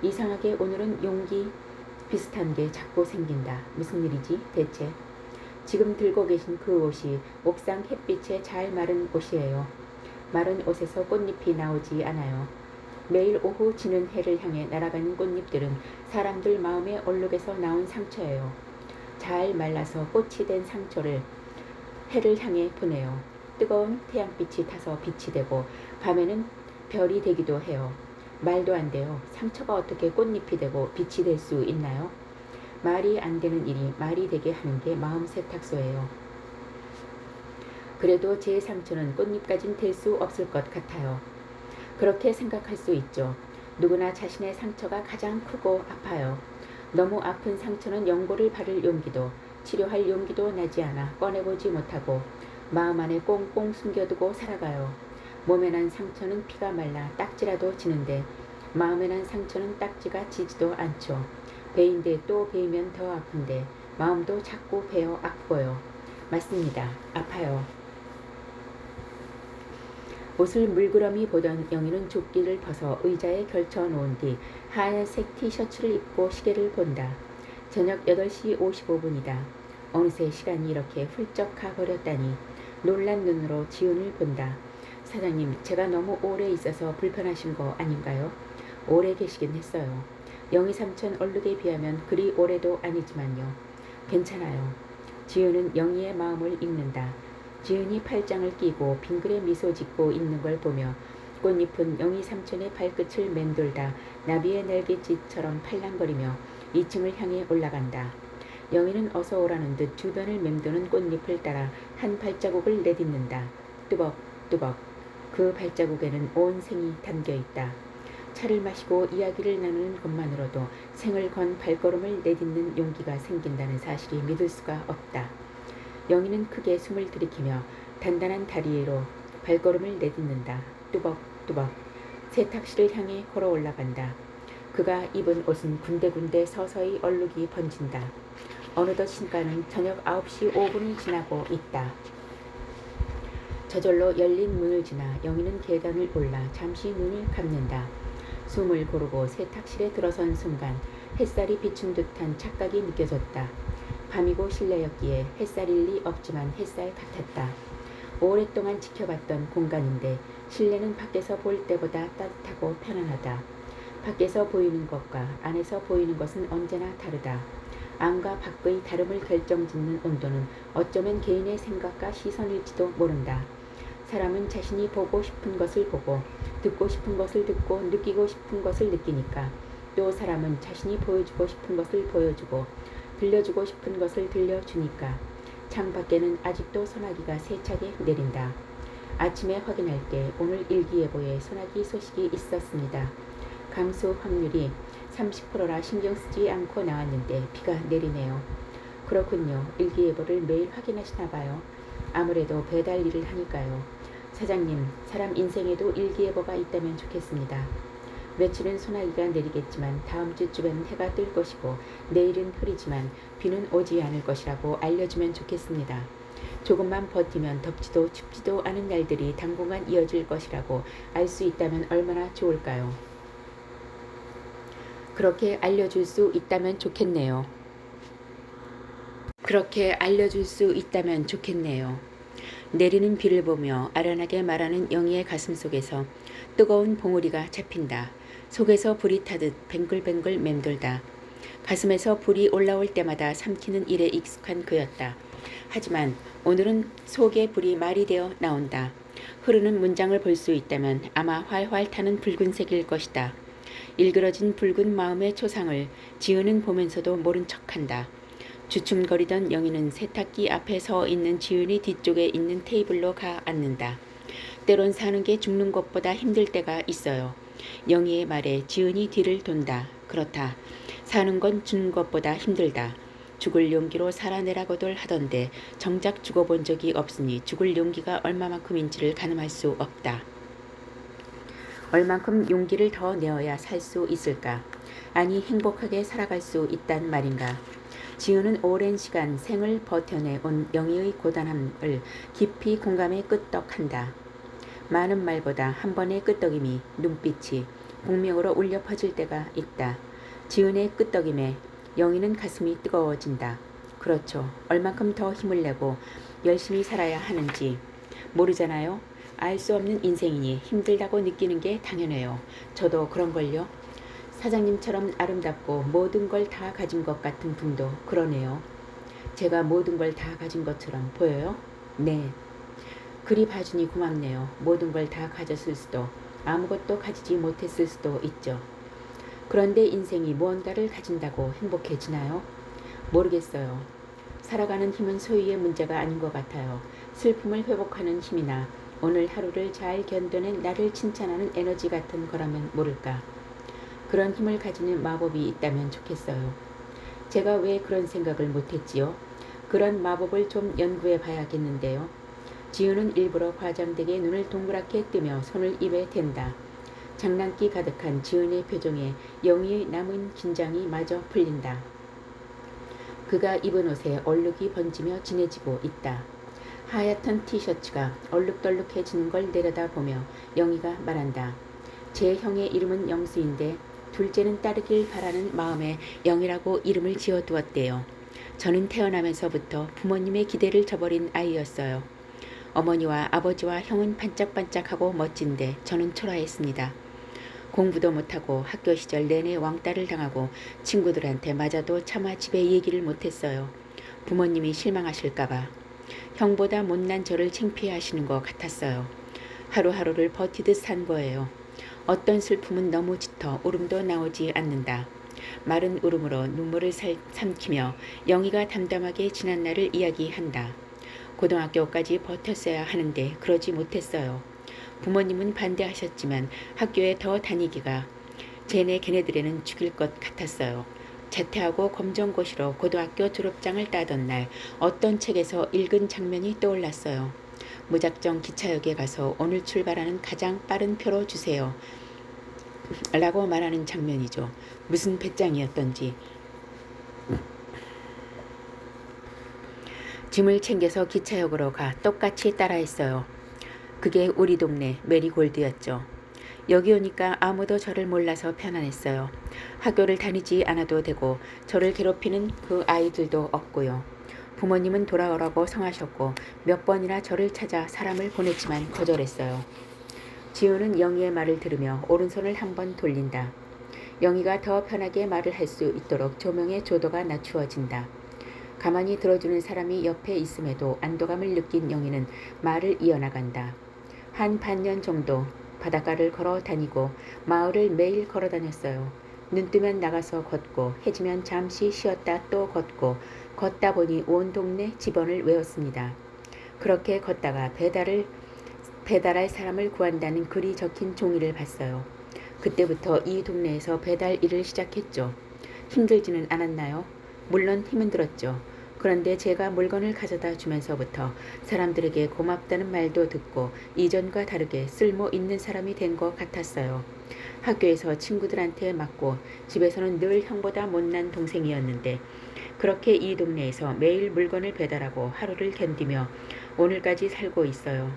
이상하게 오늘은 용기 비슷한 게 자꾸 생긴다. 무슨 일이지 대체? 지금 들고 계신 그 옷이 옥상 햇빛에 잘 마른 옷이에요. 마른 옷에서 꽃잎이 나오지 않아요. 매일 오후 지는 해를 향해 날아가는 꽃잎들은 사람들 마음의 얼룩에서 나온 상처예요. 잘 말라서 꽃이 된 상처를 해를 향해 보내요. 뜨거운 태양빛이 타서 빛이 되고 밤에는 별이 되기도 해요. 말도 안 돼요. 상처가 어떻게 꽃잎이 되고 빛이 될 수 있나요? 말이 안 되는 일이 말이 되게 하는 게 마음 세탁소예요. 그래도 제 상처는 꽃잎까진 될 수 없을 것 같아요. 그렇게 생각할 수 있죠. 누구나 자신의 상처가 가장 크고 아파요. 너무 아픈 상처는 연고를 바를 용기도 치료할 용기도 나지 않아 꺼내보지 못하고 마음 안에 꽁꽁 숨겨두고 살아가요. 몸에 난 상처는 피가 말라 딱지라도 지는데 마음에 난 상처는 딱지가 지지도 않죠. 베인데 또 베이면 더 아픈데 마음도 자꾸 베어 아프고요. 맞습니다. 아파요. 옷을 물끄러미 보던 영희는 조끼를 벗어 의자에 걸쳐 놓은 뒤 하얀색 티셔츠를 입고 시계를 본다. 저녁 8시 55분이다. 어느새 시간이 이렇게 훌쩍 가버렸다니 놀란 눈으로 지은을 본다. 사장님, 제가 너무 오래 있어서 불편하신 거 아닌가요? 오래 계시긴 했어요. 영희 삼촌 얼룩에 비하면 그리 오래도 아니지만요. 괜찮아요. 지은은 영희의 마음을 읽는다. 지은이 팔짱을 끼고 빙그레 미소 짓고 있는 걸 보며 꽃잎은 영희 삼촌의 발끝을 맴돌다 나비의 날갯짓처럼 팔랑거리며 2층을 향해 올라간다. 영희는 어서 오라는 듯 주변을 맴도는 꽃잎을 따라 한 발자국을 내딛는다. 뚜벅뚜벅. 그 발자국에는 온 생이 담겨있다. 차를 마시고 이야기를 나누는 것만으로도 생을 건 발걸음을 내딛는 용기가 생긴다는 사실이 믿을 수가 없다. 영희는 크게 숨을 들이키며 단단한 다리로 발걸음을 내딛는다. 뚜벅뚜벅. 세탁실을 향해 걸어 올라간다. 그가 입은 옷은 군데군데 서서히 얼룩이 번진다. 어느덧 시간은 저녁 9시 5분이 지나고 있다. 저절로 열린 문을 지나 영희는 계단을 올라 잠시 눈을 감는다. 숨을 고르고 세탁실에 들어선 순간 햇살이 비춘 듯한 착각이 느껴졌다. 밤이고 실내였기에 햇살일 리 없지만 햇살 같았다. 오랫동안 지켜봤던 공간인데 실내는 밖에서 볼 때보다 따뜻하고 편안하다. 밖에서 보이는 것과 안에서 보이는 것은 언제나 다르다. 안과 밖의 다름을 결정짓는 온도는 어쩌면 개인의 생각과 시선일지도 모른다. 사람은 자신이 보고 싶은 것을 보고 듣고 싶은 것을 듣고 느끼고 싶은 것을 느끼니까 또 사람은 자신이 보여주고 싶은 것을 보여주고 들려주고 싶은 것을 들려주니까 창 밖에는 아직도 소나기가 세차게 내린다. 아침에 확인할 때 오늘 일기예보에 소나기 소식이 있었습니다. 강수 확률이 30%라 신경 쓰지 않고 나왔는데 비가 내리네요. 그렇군요. 일기예보를 매일 확인하시나 봐요. 아무래도 배달 일을 하니까요. 사장님, 사람 인생에도 일기예보가 있다면 좋겠습니다. 며칠은 소나기가 내리겠지만 다음 주쯤엔 해가 뜰 것이고 내일은 흐리지만 비는 오지 않을 것이라고 알려주면 좋겠습니다. 조금만 버티면 덥지도 춥지도 않은 날들이 당분간 이어질 것이라고 알 수 있다면 얼마나 좋을까요? 그렇게 알려줄 수 있다면 좋겠네요. 그렇게 알려줄 수 있다면 좋겠네요. 내리는 비를 보며 아련하게 말하는 영희의 가슴 속에서 뜨거운 봉우리가 잡힌다. 속에서 불이 타듯 뱅글뱅글 맴돌다. 가슴에서 불이 올라올 때마다 삼키는 일에 익숙한 그였다. 하지만 오늘은 속에 불이 말이 되어 나온다. 흐르는 문장을 볼 수 있다면 아마 활활 타는 붉은색일 것이다. 일그러진 붉은 마음의 초상을 지은은 보면서도 모른 척한다. 주춤거리던 영희는 세탁기 앞에 서 있는 지은이 뒤쪽에 있는 테이블로 가 앉는다. 때론 사는 게 죽는 것보다 힘들 때가 있어요. 영희의 말에 지은이 뒤를 돈다. 그렇다. 사는 건 죽는 것보다 힘들다. 죽을 용기로 살아내라고들 하던데 정작 죽어본 적이 없으니 죽을 용기가 얼마만큼인지를 가늠할 수 없다. 얼만큼 용기를 더 내어야 살 수 있을까? 아니 행복하게 살아갈 수 있단 말인가? 지은은 오랜 시간 생을 버텨내온 영희의 고단함을 깊이 공감해 끄떡한다. 많은 말보다 한 번의 끄떡임이 눈빛이 공명으로 울려 퍼질 때가 있다. 지은의 끄떡임에 영희는 가슴이 뜨거워진다. 그렇죠. 얼만큼 더 힘을 내고 열심히 살아야 하는지 모르잖아요. 알 수 없는 인생이니 힘들다고 느끼는 게 당연해요. 저도 그런걸요. 사장님처럼 아름답고 모든 걸 다 가진 것 같은 분도 그러네요. 제가 모든 걸 다 가진 것처럼 보여요? 네. 그리 봐주니 고맙네요. 모든 걸 다 가졌을 수도 아무것도 가지지 못했을 수도 있죠. 그런데 인생이 무언가를 가진다고 행복해지나요? 모르겠어요. 살아가는 힘은 소유의 문제가 아닌 것 같아요. 슬픔을 회복하는 힘이나 오늘 하루를 잘 견뎌낸 나를 칭찬하는 에너지 같은 거라면 모를까. 그런 힘을 가지는 마법이 있다면 좋겠어요. 제가 왜 그런 생각을 못했지요? 그런 마법을 좀 연구해 봐야겠는데요. 지우는 일부러 과장되게 눈을 동그랗게 뜨며 손을 입에 댄다. 장난기 가득한 지은의 표정에 영희의 남은 긴장이 마저 풀린다. 그가 입은 옷에 얼룩이 번지며 진해지고 있다. 하얗던 티셔츠가 얼룩덜룩해지는 걸 내려다보며 영희가 말한다. 제 형의 이름은 영수인데 둘째는 따르길 바라는 마음에 영희라고 이름을 지어두었대요. 저는 태어나면서부터 부모님의 기대를 저버린 아이였어요. 어머니와 아버지와 형은 반짝반짝하고 멋진데 저는 초라했습니다. 공부도 못하고 학교 시절 내내 왕따를 당하고 친구들한테 맞아도 차마 집에 얘기를 못했어요. 부모님이 실망하실까봐. 형보다 못난 저를 창피해하시는 것 같았어요. 하루하루를 버티듯 산 거예요. 어떤 슬픔은 너무 짙어 울음도 나오지 않는다. 마른 울음으로 눈물을 삼키며 영희가 담담하게 지난 날을 이야기한다. 고등학교까지 버텼어야 하는데 그러지 못했어요. 부모님은 반대하셨지만 학교에 더 다니기가 쟤네 걔네들에는 죽일 것 같았어요. 자퇴하고 검정고시로 고등학교 졸업장을 따던 날 어떤 책에서 읽은 장면이 떠올랐어요. 무작정 기차역에 가서 오늘 출발하는 가장 빠른 표로 주세요. 라고 말하는 장면이죠. 무슨 배짱이었던지. 짐을 챙겨서 기차역으로 가 똑같이 따라했어요. 그게 우리 동네 메리골드였죠. 여기 오니까 아무도 저를 몰라서 편안했어요. 학교를 다니지 않아도 되고 저를 괴롭히는 그 아이들도 없고요. 부모님은 돌아오라고 성하셨고 몇 번이나 저를 찾아 사람을 보냈지만 거절했어요. 지우는 영희의 말을 들으며 오른손을 한번 돌린다. 영희가 더 편하게 말을 할 수 있도록 조명의 조도가 낮추어진다. 가만히 들어주는 사람이 옆에 있음에도 안도감을 느낀 영희는 말을 이어나간다. 한 반년 정도 바닷가를 걸어 다니고 마을을 매일 걸어 다녔어요. 눈 뜨면 나가서 걷고 해지면 잠시 쉬었다 또 걷고 걷다 보니 온 동네 집언을 외웠습니다. 그렇게 걷다가 배달할 사람을 구한다는 글이 적힌 종이를 봤어요. 그때부터 이 동네에서 배달 일을 시작했죠. 힘들지는 않았나요? 물론 힘은 들었죠. 그런데 제가 물건을 가져다 주면서부터 사람들에게 고맙다는 말도 듣고 이전과 다르게 쓸모 있는 사람이 된 것 같았어요. 학교에서 친구들한테 맞고 집에서는 늘 형보다 못난 동생이었는데 그렇게 이 동네에서 매일 물건을 배달하고 하루를 견디며 오늘까지 살고 있어요.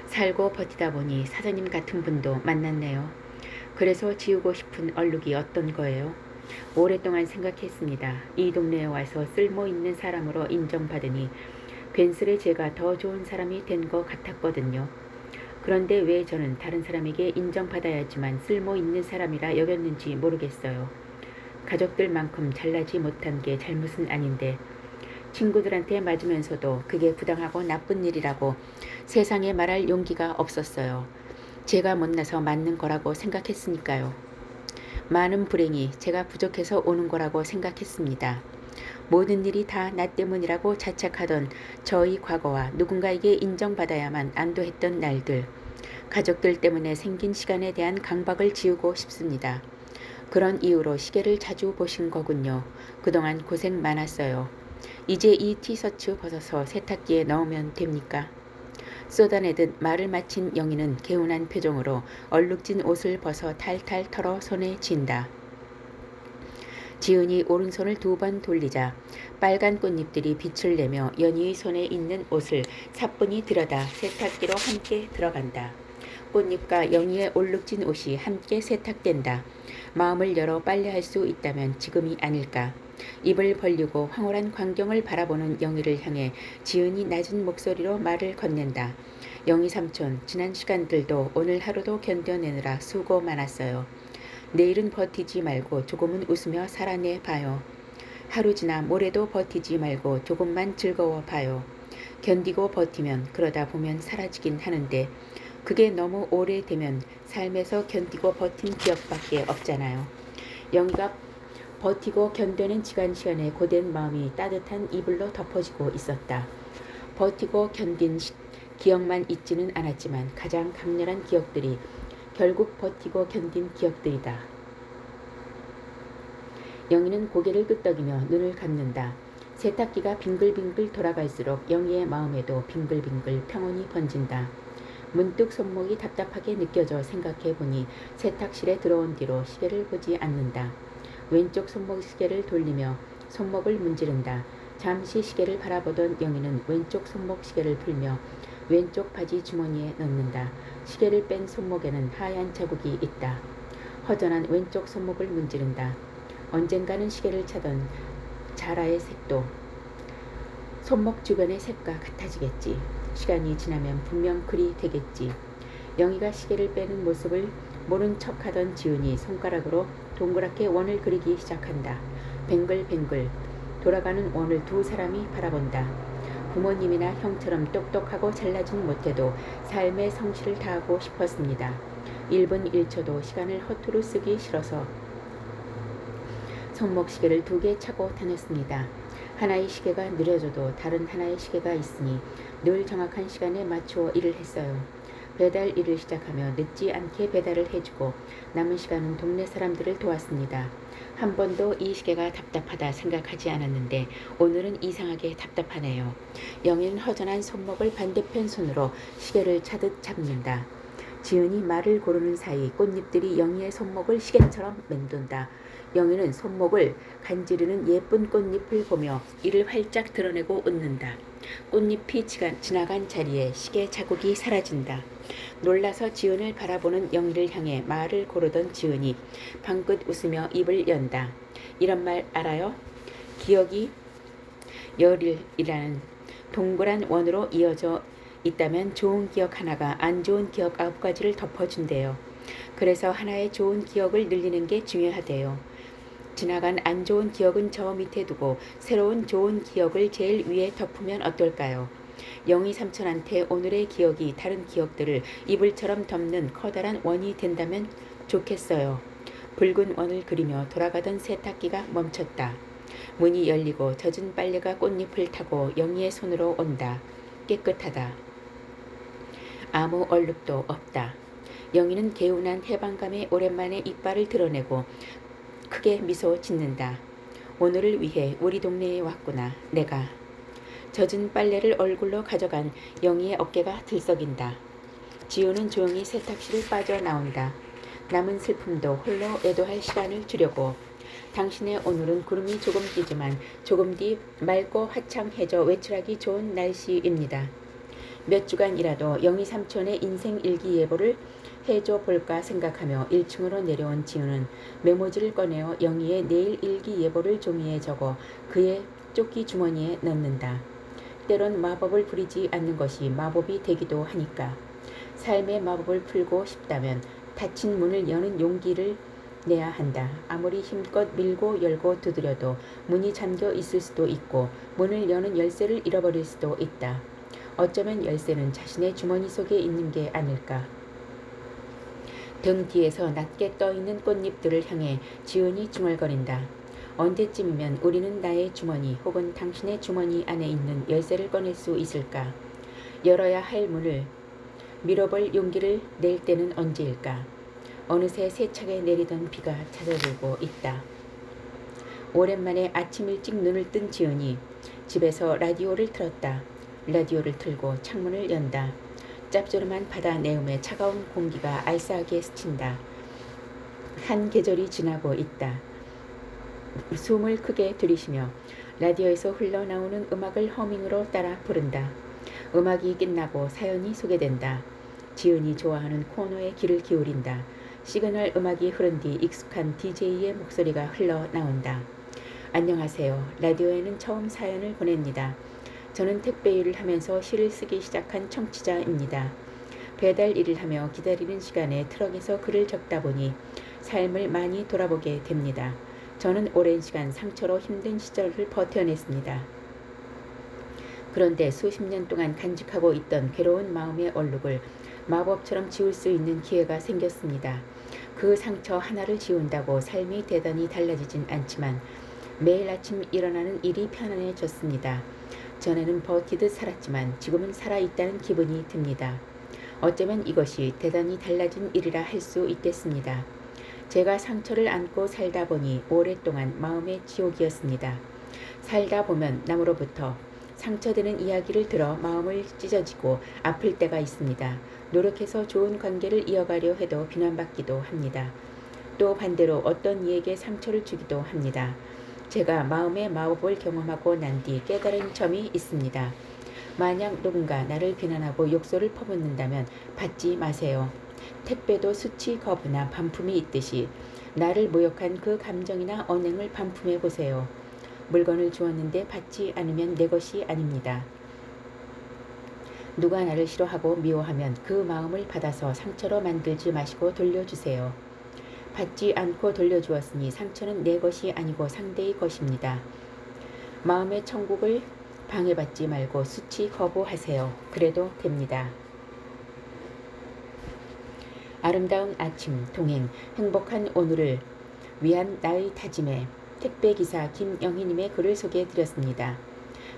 살고 버티다 보니 사장님 같은 분도 만났네요. 그래서 지우고 싶은 얼룩이 어떤 거예요? 오랫동안 생각했습니다. 이 동네에 와서 쓸모 있는 사람으로 인정받으니 괜스레 제가 더 좋은 사람이 된 것 같았거든요. 그런데 왜 저는 다른 사람에게 인정받아야지만 쓸모 있는 사람이라 여겼는지 모르겠어요. 가족들만큼 잘나지 못한 게 잘못은 아닌데 친구들한테 맞으면서도 그게 부당하고 나쁜 일이라고 세상에 말할 용기가 없었어요. 제가 못나서 맞는 거라고 생각했으니까요. 많은 불행이 제가 부족해서 오는 거라고 생각했습니다. 모든 일이 다 나 때문이라고 자책하던 저의 과거와 누군가에게 인정받아야만 안도했던 날들, 가족들 때문에 생긴 시간에 대한 강박을 지우고 싶습니다. 그런 이유로 시계를 자주 보신 거군요. 그동안 고생 많았어요. 이제 이 티셔츠 벗어서 세탁기에 넣으면 됩니까? 쏟아내듯 말을 마친 영희는 개운한 표정으로 얼룩진 옷을 벗어 탈탈 털어 손에 쥔다. 지은이 오른손을 2번 돌리자 빨간 꽃잎들이 빛을 내며 연희의 손에 있는 옷을 사뿐히 들여다 세탁기로 함께 들어간다. 꽃잎과 영희의 얼룩진 옷이 함께 세탁된다. 마음을 열어 빨래할 수 있다면 지금이 아닐까. 입을 벌리고 황홀한 광경을 바라보는 영희를 향해 지은이 낮은 목소리로 말을 건넨다. 영희 삼촌, 지난 시간들도 오늘 하루도 견뎌내느라 수고 많았어요. 내일은 버티지 말고 조금은 웃으며 살아내 봐요. 하루 지나 모레도 버티지 말고 조금만 즐거워 봐요. 견디고 버티면 그러다 보면 사라지긴 하는데 그게 너무 오래되면 삶에서 견디고 버틴 기억밖에 없잖아요. 영희가 버티고 견뎌낸 시간에 고된 마음이 따뜻한 이불로 덮어지고 있었다. 버티고 견딘 기억만 있지는 않았지만 가장 강렬한 기억들이 결국 버티고 견딘 기억들이다. 영희는 고개를 끄덕이며 눈을 감는다. 세탁기가 빙글빙글 돌아갈수록 영희의 마음에도 빙글빙글 평온이 번진다. 문득 손목이 답답하게 느껴져 생각해보니 세탁실에 들어온 뒤로 시계를 보지 않는다. 왼쪽 손목 시계를 돌리며 손목을 문지른다. 잠시 시계를 바라보던 영희는 왼쪽 손목 시계를 풀며 왼쪽 바지 주머니에 넣는다. 시계를 뺀 손목에는 하얀 자국이 있다. 허전한 왼쪽 손목을 문지른다. 언젠가는 시계를 차던 자라의 색도 손목 주변의 색과 같아지겠지. 시간이 지나면 분명 그리 되겠지. 영희가 시계를 빼는 모습을 모른 척하던 지은이 손가락으로 동그랗게 원을 그리기 시작한다. 뱅글뱅글 돌아가는 원을 2사람이 바라본다. 부모님이나 형처럼 똑똑하고 잘나진 못해도 삶의 성실을 다하고 싶었습니다. 1분 1초도 시간을 허투루 쓰기 싫어서 손목 시계를 2개 차고 다녔습니다. 하나의 시계가 느려져도 다른 하나의 시계가 있으니 늘 정확한 시간에 맞추어 일을 했어요. 배달 일을 시작하며 늦지 않게 배달을 해주고 남은 시간은 동네 사람들을 도왔습니다. 한 번도 이 시계가 답답하다 생각하지 않았는데 오늘은 이상하게 답답하네요. 영희는 허전한 손목을 반대편 손으로 시계를 차듯 잡는다. 지은이 말을 고르는 사이 꽃잎들이 영희의 손목을 시계처럼 맴돈다. 영희는 손목을 간지르는 예쁜 꽃잎을 보며 이를 활짝 드러내고 웃는다. 꽃잎이 지나간 자리에 시계 자국이 사라진다. 놀라서 지은을 바라보는 영희를 향해 말을 고르던 지은이 방긋 웃으며 입을 연다. 이런 말 알아요? 기억이 열일이라는 동그란 원으로 이어져 있다면 좋은 기억 하나가 안 좋은 기억 9가지를 덮어준대요. 그래서 하나의 좋은 기억을 늘리는 게 중요하대요. 지나간 안 좋은 기억은 저 밑에 두고 새로운 좋은 기억을 제일 위에 덮으면 어떨까요? 영희 삼촌한테 오늘의 기억이 다른 기억들을 이불처럼 덮는 커다란 원이 된다면 좋겠어요. 붉은 원을 그리며 돌아가던 세탁기가 멈췄다. 문이 열리고 젖은 빨래가 꽃잎을 타고 영희의 손으로 온다. 깨끗하다. 아무 얼룩도 없다. 영희는 개운한 해방감에 오랜만에 이빨을 드러내고 크게 미소 짓는다. 오늘을 위해 우리 동네에 왔구나. 내가. 젖은 빨래를 얼굴로 가져간 영희의 어깨가 들썩인다. 지우는 조용히 세탁실을 빠져나온다. 남은 슬픔도 홀로 애도할 시간을 주려고. 당신의 오늘은 구름이 조금 끼지만 조금 뒤 맑고 화창해져 외출하기 좋은 날씨입니다. 몇 주간이라도 영희 삼촌의 인생 일기예보를 해줘 볼까 생각하며 1층으로 내려온 지우는 메모지를 꺼내어 영희의 내일 일기예보를 종이에 적어 그의 조끼 주머니에 넣는다. 때론 마법을 부리지 않는 것이 마법이 되기도 하니까. 삶의 마법을 풀고 싶다면 닫힌 문을 여는 용기를 내야 한다. 아무리 힘껏 밀고 열고 두드려도 문이 잠겨 있을 수도 있고 문을 여는 열쇠를 잃어버릴 수도 있다. 어쩌면 열쇠는 자신의 주머니 속에 있는 게 아닐까. 등 뒤에서 낮게 떠있는 꽃잎들을 향해 지은이 중얼거린다. 언제쯤이면 우리는 나의 주머니 혹은 당신의 주머니 안에 있는 열쇠를 꺼낼 수 있을까? 열어야 할 문을 밀어볼 용기를 낼 때는 언제일까? 어느새 세차게 내리던 비가 찾아들고 있다. 오랜만에 아침 일찍 눈을 뜬 지은이 집에서 라디오를 틀었다. 라디오를 틀고 창문을 연다. 짭조름한 바다 내음에 차가운 공기가 알싸하게 스친다. 한 계절이 지나고 있다. 숨을 크게 들이쉬며 라디오에서 흘러나오는 음악을 허밍으로 따라 부른다. 음악이 끝나고 사연이 소개된다. 지은이 좋아하는 코너에 귀를 기울인다. 시그널 음악이 흐른 뒤 익숙한 DJ의 목소리가 흘러나온다. 안녕하세요. 라디오에는 처음 사연을 보냅니다. 저는 택배 일을 하면서 시를 쓰기 시작한 청취자입니다. 배달 일을 하며 기다리는 시간에 트럭에서 글을 적다 보니 삶을 많이 돌아보게 됩니다. 저는 오랜 시간 상처로 힘든 시절을 버텨냈습니다. 그런데 수십 년 동안 간직하고 있던 괴로운 마음의 얼룩을 마법처럼 지울 수 있는 기회가 생겼습니다. 그 상처 하나를 지운다고 삶이 대단히 달라지진 않지만 매일 아침 일어나는 일이 편안해졌습니다. 전에는 버티듯 살았지만 지금은 살아있다는 기분이 듭니다. 어쩌면 이것이 대단히 달라진 일이라 할 수 있겠습니다. 제가 상처를 안고 살다 보니 오랫동안 마음의 지옥이었습니다. 살다 보면 남으로부터 상처되는 이야기를 들어 마음을 찢어지고 아플 때가 있습니다. 노력해서 좋은 관계를 이어가려 해도 비난받기도 합니다. 또 반대로 어떤 이에게 상처를 주기도 합니다. 제가 마음의 마법을 경험하고 난 뒤 깨달은 점이 있습니다. 만약 누군가 나를 비난하고 욕설을 퍼붓는다면 받지 마세요. 택배도 수치, 거부나 반품이 있듯이 나를 모욕한 그 감정이나 언행을 반품해 보세요. 물건을 주었는데 받지 않으면 내 것이 아닙니다. 누가 나를 싫어하고 미워하면 그 마음을 받아서 상처로 만들지 마시고 돌려주세요. 받지 않고 돌려주었으니 상처는 내 것이 아니고 상대의 것입니다. 마음의 천국을 방해받지 말고 수치 거부하세요. 그래도 됩니다. 아름다운 아침, 동행, 행복한 오늘을 위한 나의 다짐에 택배기사 김영희님의 글을 소개해드렸습니다.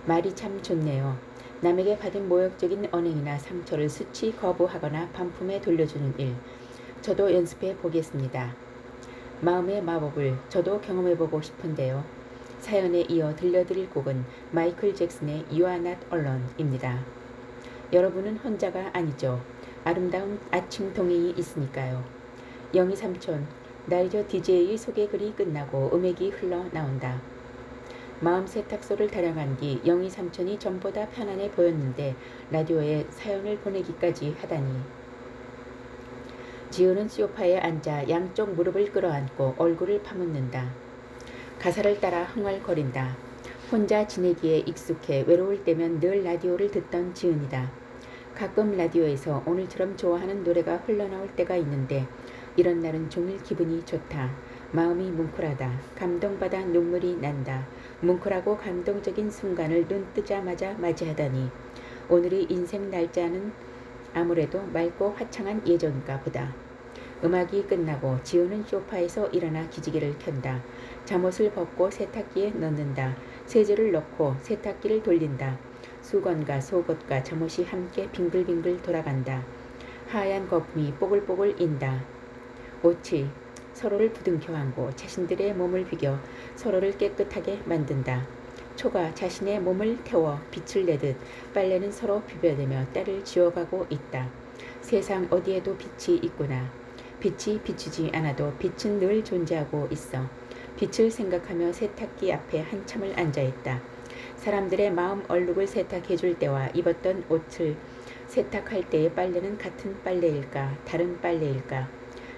말이 참 좋네요. 남에게 받은 모욕적인 언행이나 상처를 수치 거부하거나 반품에 돌려주는 일. 저도 연습해 보겠습니다. 마음의 마법을 저도 경험해보고 싶은데요. 사연에 이어 들려드릴 곡은 마이클 잭슨의 You Are Not Alone입니다. 여러분은 혼자가 아니죠. 아름다운 아침 동행이 있으니까요. 영희 삼촌, 나이저 DJ의 소개글이 끝나고 음악이 흘러나온다. 마음 세탁소를 다녀간 뒤 영희 삼촌이 전보다 편안해 보였는데 라디오에 사연을 보내기까지 하다니. 지우는 소파에 앉아 양쪽 무릎을 끌어안고 얼굴을 파묻는다. 가사를 따라 흥얼거린다. 혼자 지내기에 익숙해 외로울 때면 늘 라디오를 듣던 지은이다. 가끔 라디오에서 오늘처럼 좋아하는 노래가 흘러나올 때가 있는데 이런 날은 종일 기분이 좋다. 마음이 뭉클하다. 감동받아 눈물이 난다. 뭉클하고 감동적인 순간을 눈 뜨자마자 맞이하다니. 오늘의 인생 날짜는 아무래도 맑고 화창한 예정인가 보다. 음악이 끝나고 지우는 소파에서 일어나 기지개를 켠다. 잠옷을 벗고 세탁기에 넣는다. 세제를 넣고 세탁기를 돌린다. 수건과 속옷과 잠옷이 함께 빙글빙글 돌아간다. 하얀 거품이 뽀글뽀글 인다. 옷이 서로를 부둥켜 안고 자신들의 몸을 비겨 서로를 깨끗하게 만든다. 초가 자신의 몸을 태워 빛을 내듯 빨래는 서로 비벼대며 때를 지워가고 있다. 세상 어디에도 빛이 있구나. 빛이 비추지 않아도 빛은 늘 존재하고 있어. 빛을 생각하며 세탁기 앞에 한참을 앉아있다. 사람들의 마음 얼룩을 세탁해줄 때와 입었던 옷을 세탁할 때의 빨래는 같은 빨래일까 다른 빨래일까.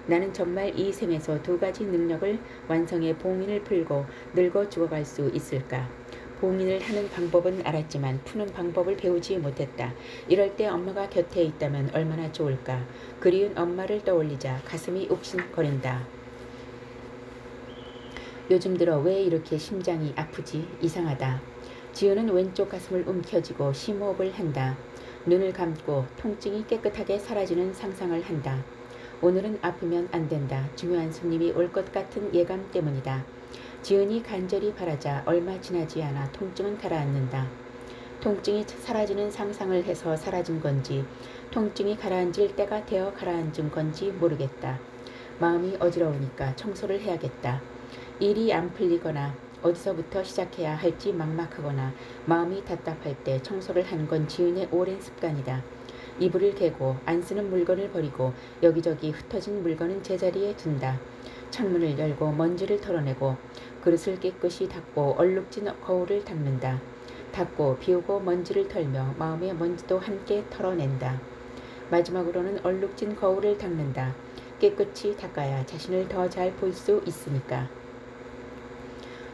나는 정말 이 생에서 두 가지 능력을 완성해 봉인을 풀고 늙어 죽어갈 수 있을까. 봉인을 하는 방법은 알았지만 푸는 방법을 배우지 못했다. 이럴 때 엄마가 곁에 있다면 얼마나 좋을까. 그리운 엄마를 떠올리자 가슴이 욱신거린다. 요즘 들어 왜 이렇게 심장이 아프지? 이상하다. 지우는 왼쪽 가슴을 움켜쥐고 심호흡을 한다. 눈을 감고 통증이 깨끗하게 사라지는 상상을 한다. 오늘은 아프면 안 된다. 중요한 손님이 올 것 같은 예감 때문이다. 지은이 간절히 바라자 얼마 지나지 않아 통증은 가라앉는다. 통증이 사라지는 상상을 해서 사라진 건지 통증이 가라앉을 때가 되어 가라앉은 건지 모르겠다. 마음이 어지러우니까 청소를 해야겠다. 일이 안 풀리거나 어디서부터 시작해야 할지 막막하거나 마음이 답답할 때 청소를 하는 건 지은의 오랜 습관이다. 이불을 개고 안 쓰는 물건을 버리고 여기저기 흩어진 물건은 제자리에 둔다. 창문을 열고 먼지를 털어내고 그릇을 깨끗이 닦고 얼룩진 거울을 닦는다. 닦고 비우고 먼지를 털며 마음의 먼지도 함께 털어낸다. 마지막으로는 얼룩진 거울을 닦는다. 깨끗이 닦아야 자신을 더 잘 볼 수 있으니까.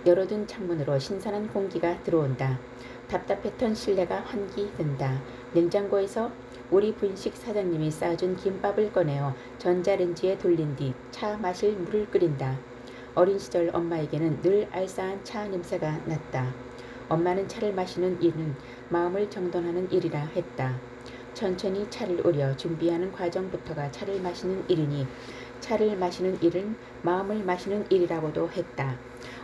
열어둔 창문으로 신선한 공기가 들어온다. 답답했던 실내가 환기된다. 냉장고에서 우리 분식 사장님이 싸준 김밥을 꺼내어 전자레인지에 돌린 뒤 차 마실 물을 끓인다. 어린 시절 엄마에게는 늘 알싸한 차 냄새가 났다. 엄마는 차를 마시는 일은 마음을 정돈하는 일이라 했다. 천천히 차를 우려 준비하는 과정부터가 차를 마시는 일이니 차를 마시는 일은 마음을 마시는 일이라고도 했다.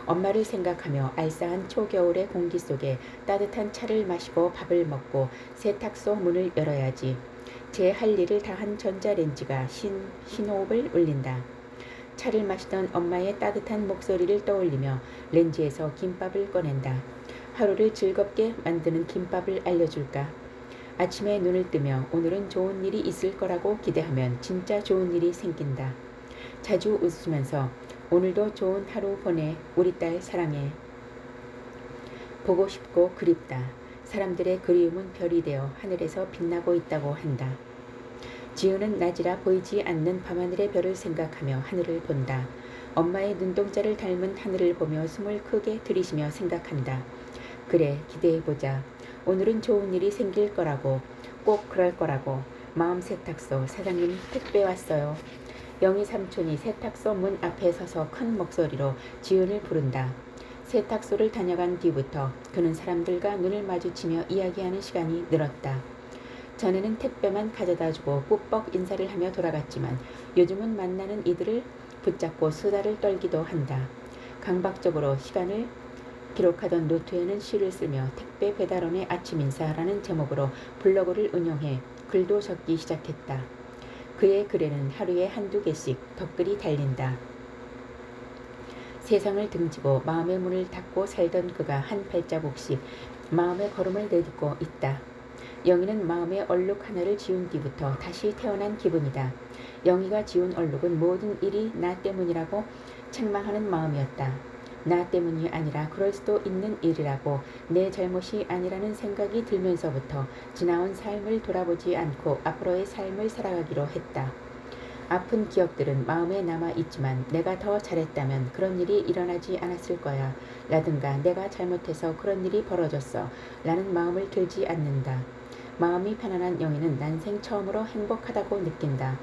엄마를 생각하며 알싸한 초겨울의 공기 속에 따뜻한 차를 마시고 밥을 먹고 세탁소 문을 열어야지. 제 할 일을 다한 전자레인지가 신호흡을 울린다. 차를 마시던 엄마의 따뜻한 목소리를 떠올리며 렌지에서 김밥을 꺼낸다. 하루를 즐겁게 만드는 김밥을 알려줄까? 아침에 눈을 뜨며 오늘은 좋은 일이 있을 거라고 기대하면 진짜 좋은 일이 생긴다. 자주 웃으면서 오늘도 좋은 하루 보내. 우리 딸 사랑해. 보고 싶고 그립다. 사람들의 그리움은 별이 되어 하늘에서 빛나고 있다고 한다. 지우는 낮이라 보이지 않는 밤하늘의 별을 생각하며 하늘을 본다. 엄마의 눈동자를 닮은 하늘을 보며 숨을 크게 들이쉬며 생각한다. 그래, 기대해보자. 오늘은 좋은 일이 생길 거라고. 꼭 그럴 거라고. 마음 세탁소 사장님 택배 왔어요. 영희 삼촌이 세탁소 문 앞에 서서 큰 목소리로 지은을 부른다. 세탁소를 다녀간 뒤부터 그는 사람들과 눈을 마주치며 이야기하는 시간이 늘었다. 전에는 택배만 가져다주고 꾹뻑 인사를 하며 돌아갔지만 요즘은 만나는 이들을 붙잡고 수다를 떨기도 한다. 강박적으로 시간을 기록하던 노트에는 시를 쓰며 택배 배달원의 아침 인사라는 제목으로 블로그를 운영해 글도 적기 시작했다. 그의 글에는 하루에 한두 개씩 덧글이 달린다. 세상을 등지고 마음의 문을 닫고 살던 그가 한 발자국씩 마음의 걸음을 내딛고 있다. 영희는 마음의 얼룩 하나를 지운 뒤부터 다시 태어난 기분이다. 영희가 지운 얼룩은 모든 일이 나 때문이라고 책망하는 마음이었다. 나 때문이 아니라 그럴 수도 있는 일이라고 내 잘못이 아니라는 생각이 들면서부터 지나온 삶을 돌아보지 않고 앞으로의 삶을 살아가기로 했다. 아픈 기억들은 마음에 남아있지만 내가 더 잘했다면 그런 일이 일어나지 않았을 거야 라든가 내가 잘못해서 그런 일이 벌어졌어 라는 마음을 들지 않는다. 마음이 편안한 영희는 난생 처음으로 행복하다고 느낀다.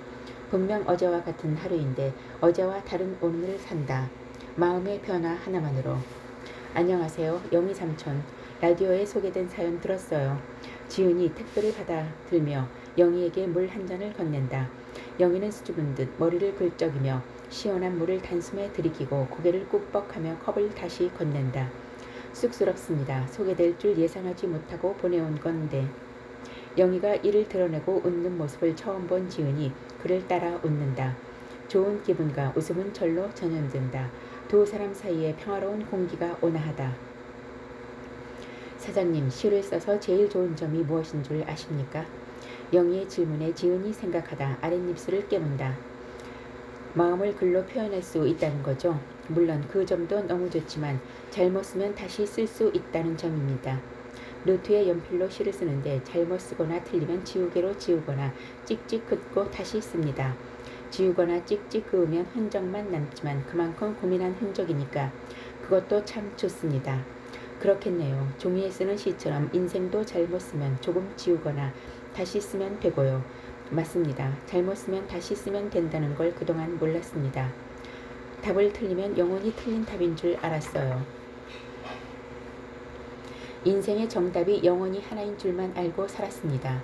분명 어제와 같은 하루인데 어제와 다른 오늘을 산다. 마음의 변화 하나만으로. 안녕하세요. 영희 삼촌. 라디오에 소개된 사연 들었어요. 지은이 택배를 받아들며 영희에게 물 한 잔을 건넨다. 영희는 수줍은 듯 머리를 긁적이며 시원한 물을 단숨에 들이키고 고개를 꾹뻑하며 컵을 다시 건넨다. 쑥스럽습니다. 소개될 줄 예상하지 못하고 보내온 건데. 영희가 이를 드러내고 웃는 모습을 처음 본 지은이 그를 따라 웃는다. 좋은 기분과 웃음은 절로 전염된다. 두 사람 사이에 평화로운 공기가 온화하다. 사장님, 시를 써서 제일 좋은 점이 무엇인 줄 아십니까? 영희의 질문에 지은이 생각하다 아랫입술을 깨문다. 마음을 글로 표현할 수 있다는 거죠. 물론 그 점도 너무 좋지만 잘못 쓰면 다시 쓸 수 있다는 점입니다. 노트에 연필로 시를 쓰는데 잘못 쓰거나 틀리면 지우개로 지우거나 찍찍 긋고 다시 씁니다. 지우거나 찍찍 그으면 흔적만 남지만 그만큼 고민한 흔적이니까 그것도 참 좋습니다. 그렇겠네요. 종이에 쓰는 시처럼 인생도 잘못 쓰면 조금 지우거나 다시 쓰면 되고요. 맞습니다. 잘못 쓰면 다시 쓰면 된다는 걸 그동안 몰랐습니다. 답을 틀리면 영원히 틀린 답인 줄 알았어요. 인생의 정답이 영원히 하나인 줄만 알고 살았습니다.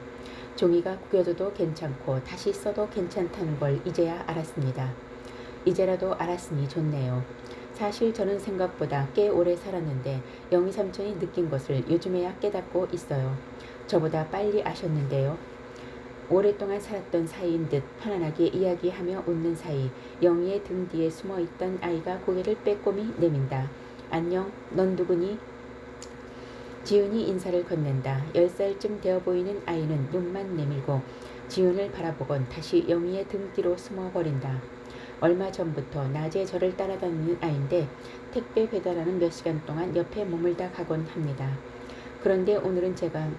종이가 구겨져도 괜찮고 다시 써도 괜찮다는 걸 이제야 알았습니다. 이제라도 알았으니 좋네요. 사실 저는 생각보다 꽤 오래 살았는데 영희 삼촌이 느낀 것을 요즘에야 깨닫고 있어요. 저보다 빨리 아셨는데요. 오랫동안 살았던 사이인 듯 편안하게 이야기하며 웃는 사이 영희의 등 뒤에 숨어있던 아이가 고개를 빼꼼히 내민다. 안녕, 넌 누구니? 지은이 인사를 건넨다. 10살쯤 되어 보이는 아이는 눈만 내밀고 지은을 바라보곤 다시 영희의 등 뒤로 숨어버린다. 얼마 전부터 낮에 저를 따라다니는 아이인데 택배 배달하는 몇 시간 동안 옆에 머물다 가곤 합니다. 그런데 오늘은 제가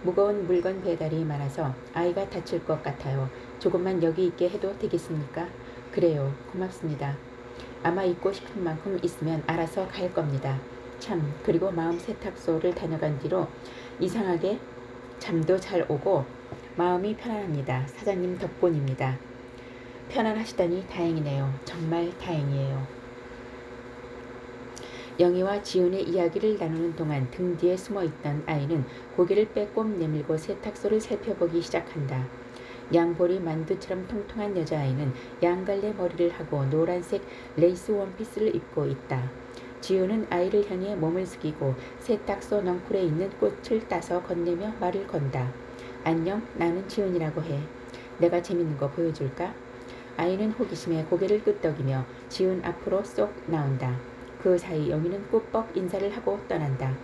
무거운 물건 배달이 많아서 아이가 다칠 것 같아요. 조금만 여기 있게 해도 되겠습니까? 그래요. 고맙습니다. 아마 있고 싶은 만큼 있으면 알아서 갈 겁니다. 참, 그리고 마음 세탁소를 다녀간 뒤로 이상하게 잠도 잘 오고 마음이 편안합니다. 사장님 덕분입니다. 편안하시다니 다행이네요. 정말 다행이에요. 영희와 지은의 이야기를 나누는 동안 등 뒤에 숨어있던 아이는 고개를 빼꼼 내밀고 세탁소를 살펴보기 시작한다. 양볼이 만두처럼 통통한 여자아이는 양갈래 머리를 하고 노란색 레이스 원피스를 입고 있다. 지은은 아이를 향해 몸을 숙이고 세탁소 넝쿨에 있는 꽃을 따서 건네며 말을 건다. 안녕, 나는 지은이라고 해. 내가 재밌는 거 보여줄까? 아이는 호기심에 고개를 끄덕이며 지은 앞으로 쏙 나온다. 그 사이 영희는 꾸벅 인사를 하고 떠난다.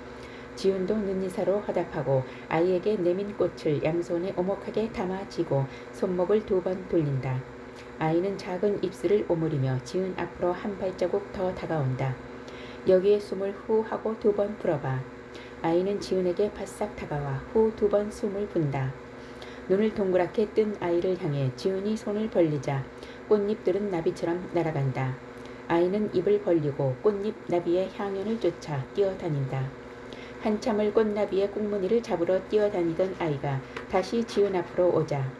지은도 눈인사로 화답하고 아이에게 내민 꽃을 양손에 오목하게 담아쥐고 손목을 2번 돌린다. 아이는 작은 입술을 오므리며 지은 앞으로 한 발자국 더 다가온다. 여기에 숨을 후 하고 2번 불어봐. 아이는 지은에게 바싹 다가와 후 2번 숨을 분다. 눈을 동그랗게 뜬 아이를 향해 지은이 손을 벌리자 꽃잎들은 나비처럼 날아간다. 아이는 입을 벌리고 꽃잎 나비의 향연을 쫓아 뛰어다닌다. 한참을 꽃나비의 꽁무니를 잡으러 뛰어다니던 아이가 다시 지은 앞으로 오자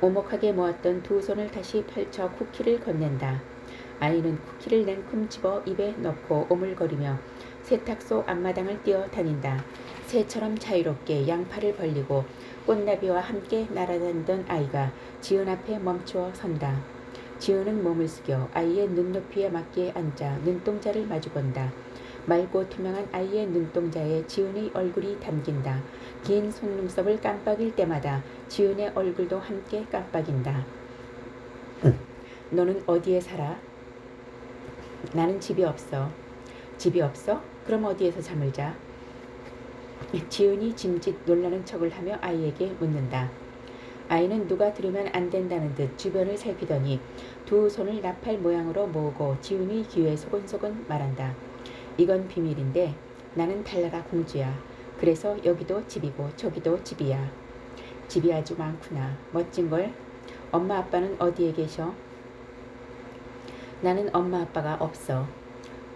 오목하게 모았던 2 손을 다시 펼쳐 쿠키를 건넨다. 아이는 쿠키를 냉큼 집어 입에 넣고 오물거리며 세탁소 앞마당을 뛰어다닌다. 새처럼 자유롭게 양팔을 벌리고 꽃나비와 함께 날아다니던 아이가 지은 앞에 멈추어 선다. 지은은 몸을 숙여 아이의 눈높이에 맞게 앉아 눈동자를 마주본다. 맑고 투명한 아이의 눈동자에 지은의 얼굴이 담긴다. 긴 속눈썹을 깜빡일 때마다 지은의 얼굴도 함께 깜빡인다. 너는 어디에 살아? 나는 집이 없어. 집이 없어? 그럼 어디에서 잠을 자? 지은이 짐짓 놀라는 척을 하며 아이에게 묻는다. 아이는 누가 들으면 안 된다는 듯 주변을 살피더니 두 손을 나팔 모양으로 모으고 지훈이 귀에 소곤소곤 말한다. 이건 비밀인데 나는 달나라 공주야. 그래서 여기도 집이고 저기도 집이야. 집이 아주 많구나. 멋진걸. 엄마 아빠는 어디에 계셔? 나는 엄마 아빠가 없어.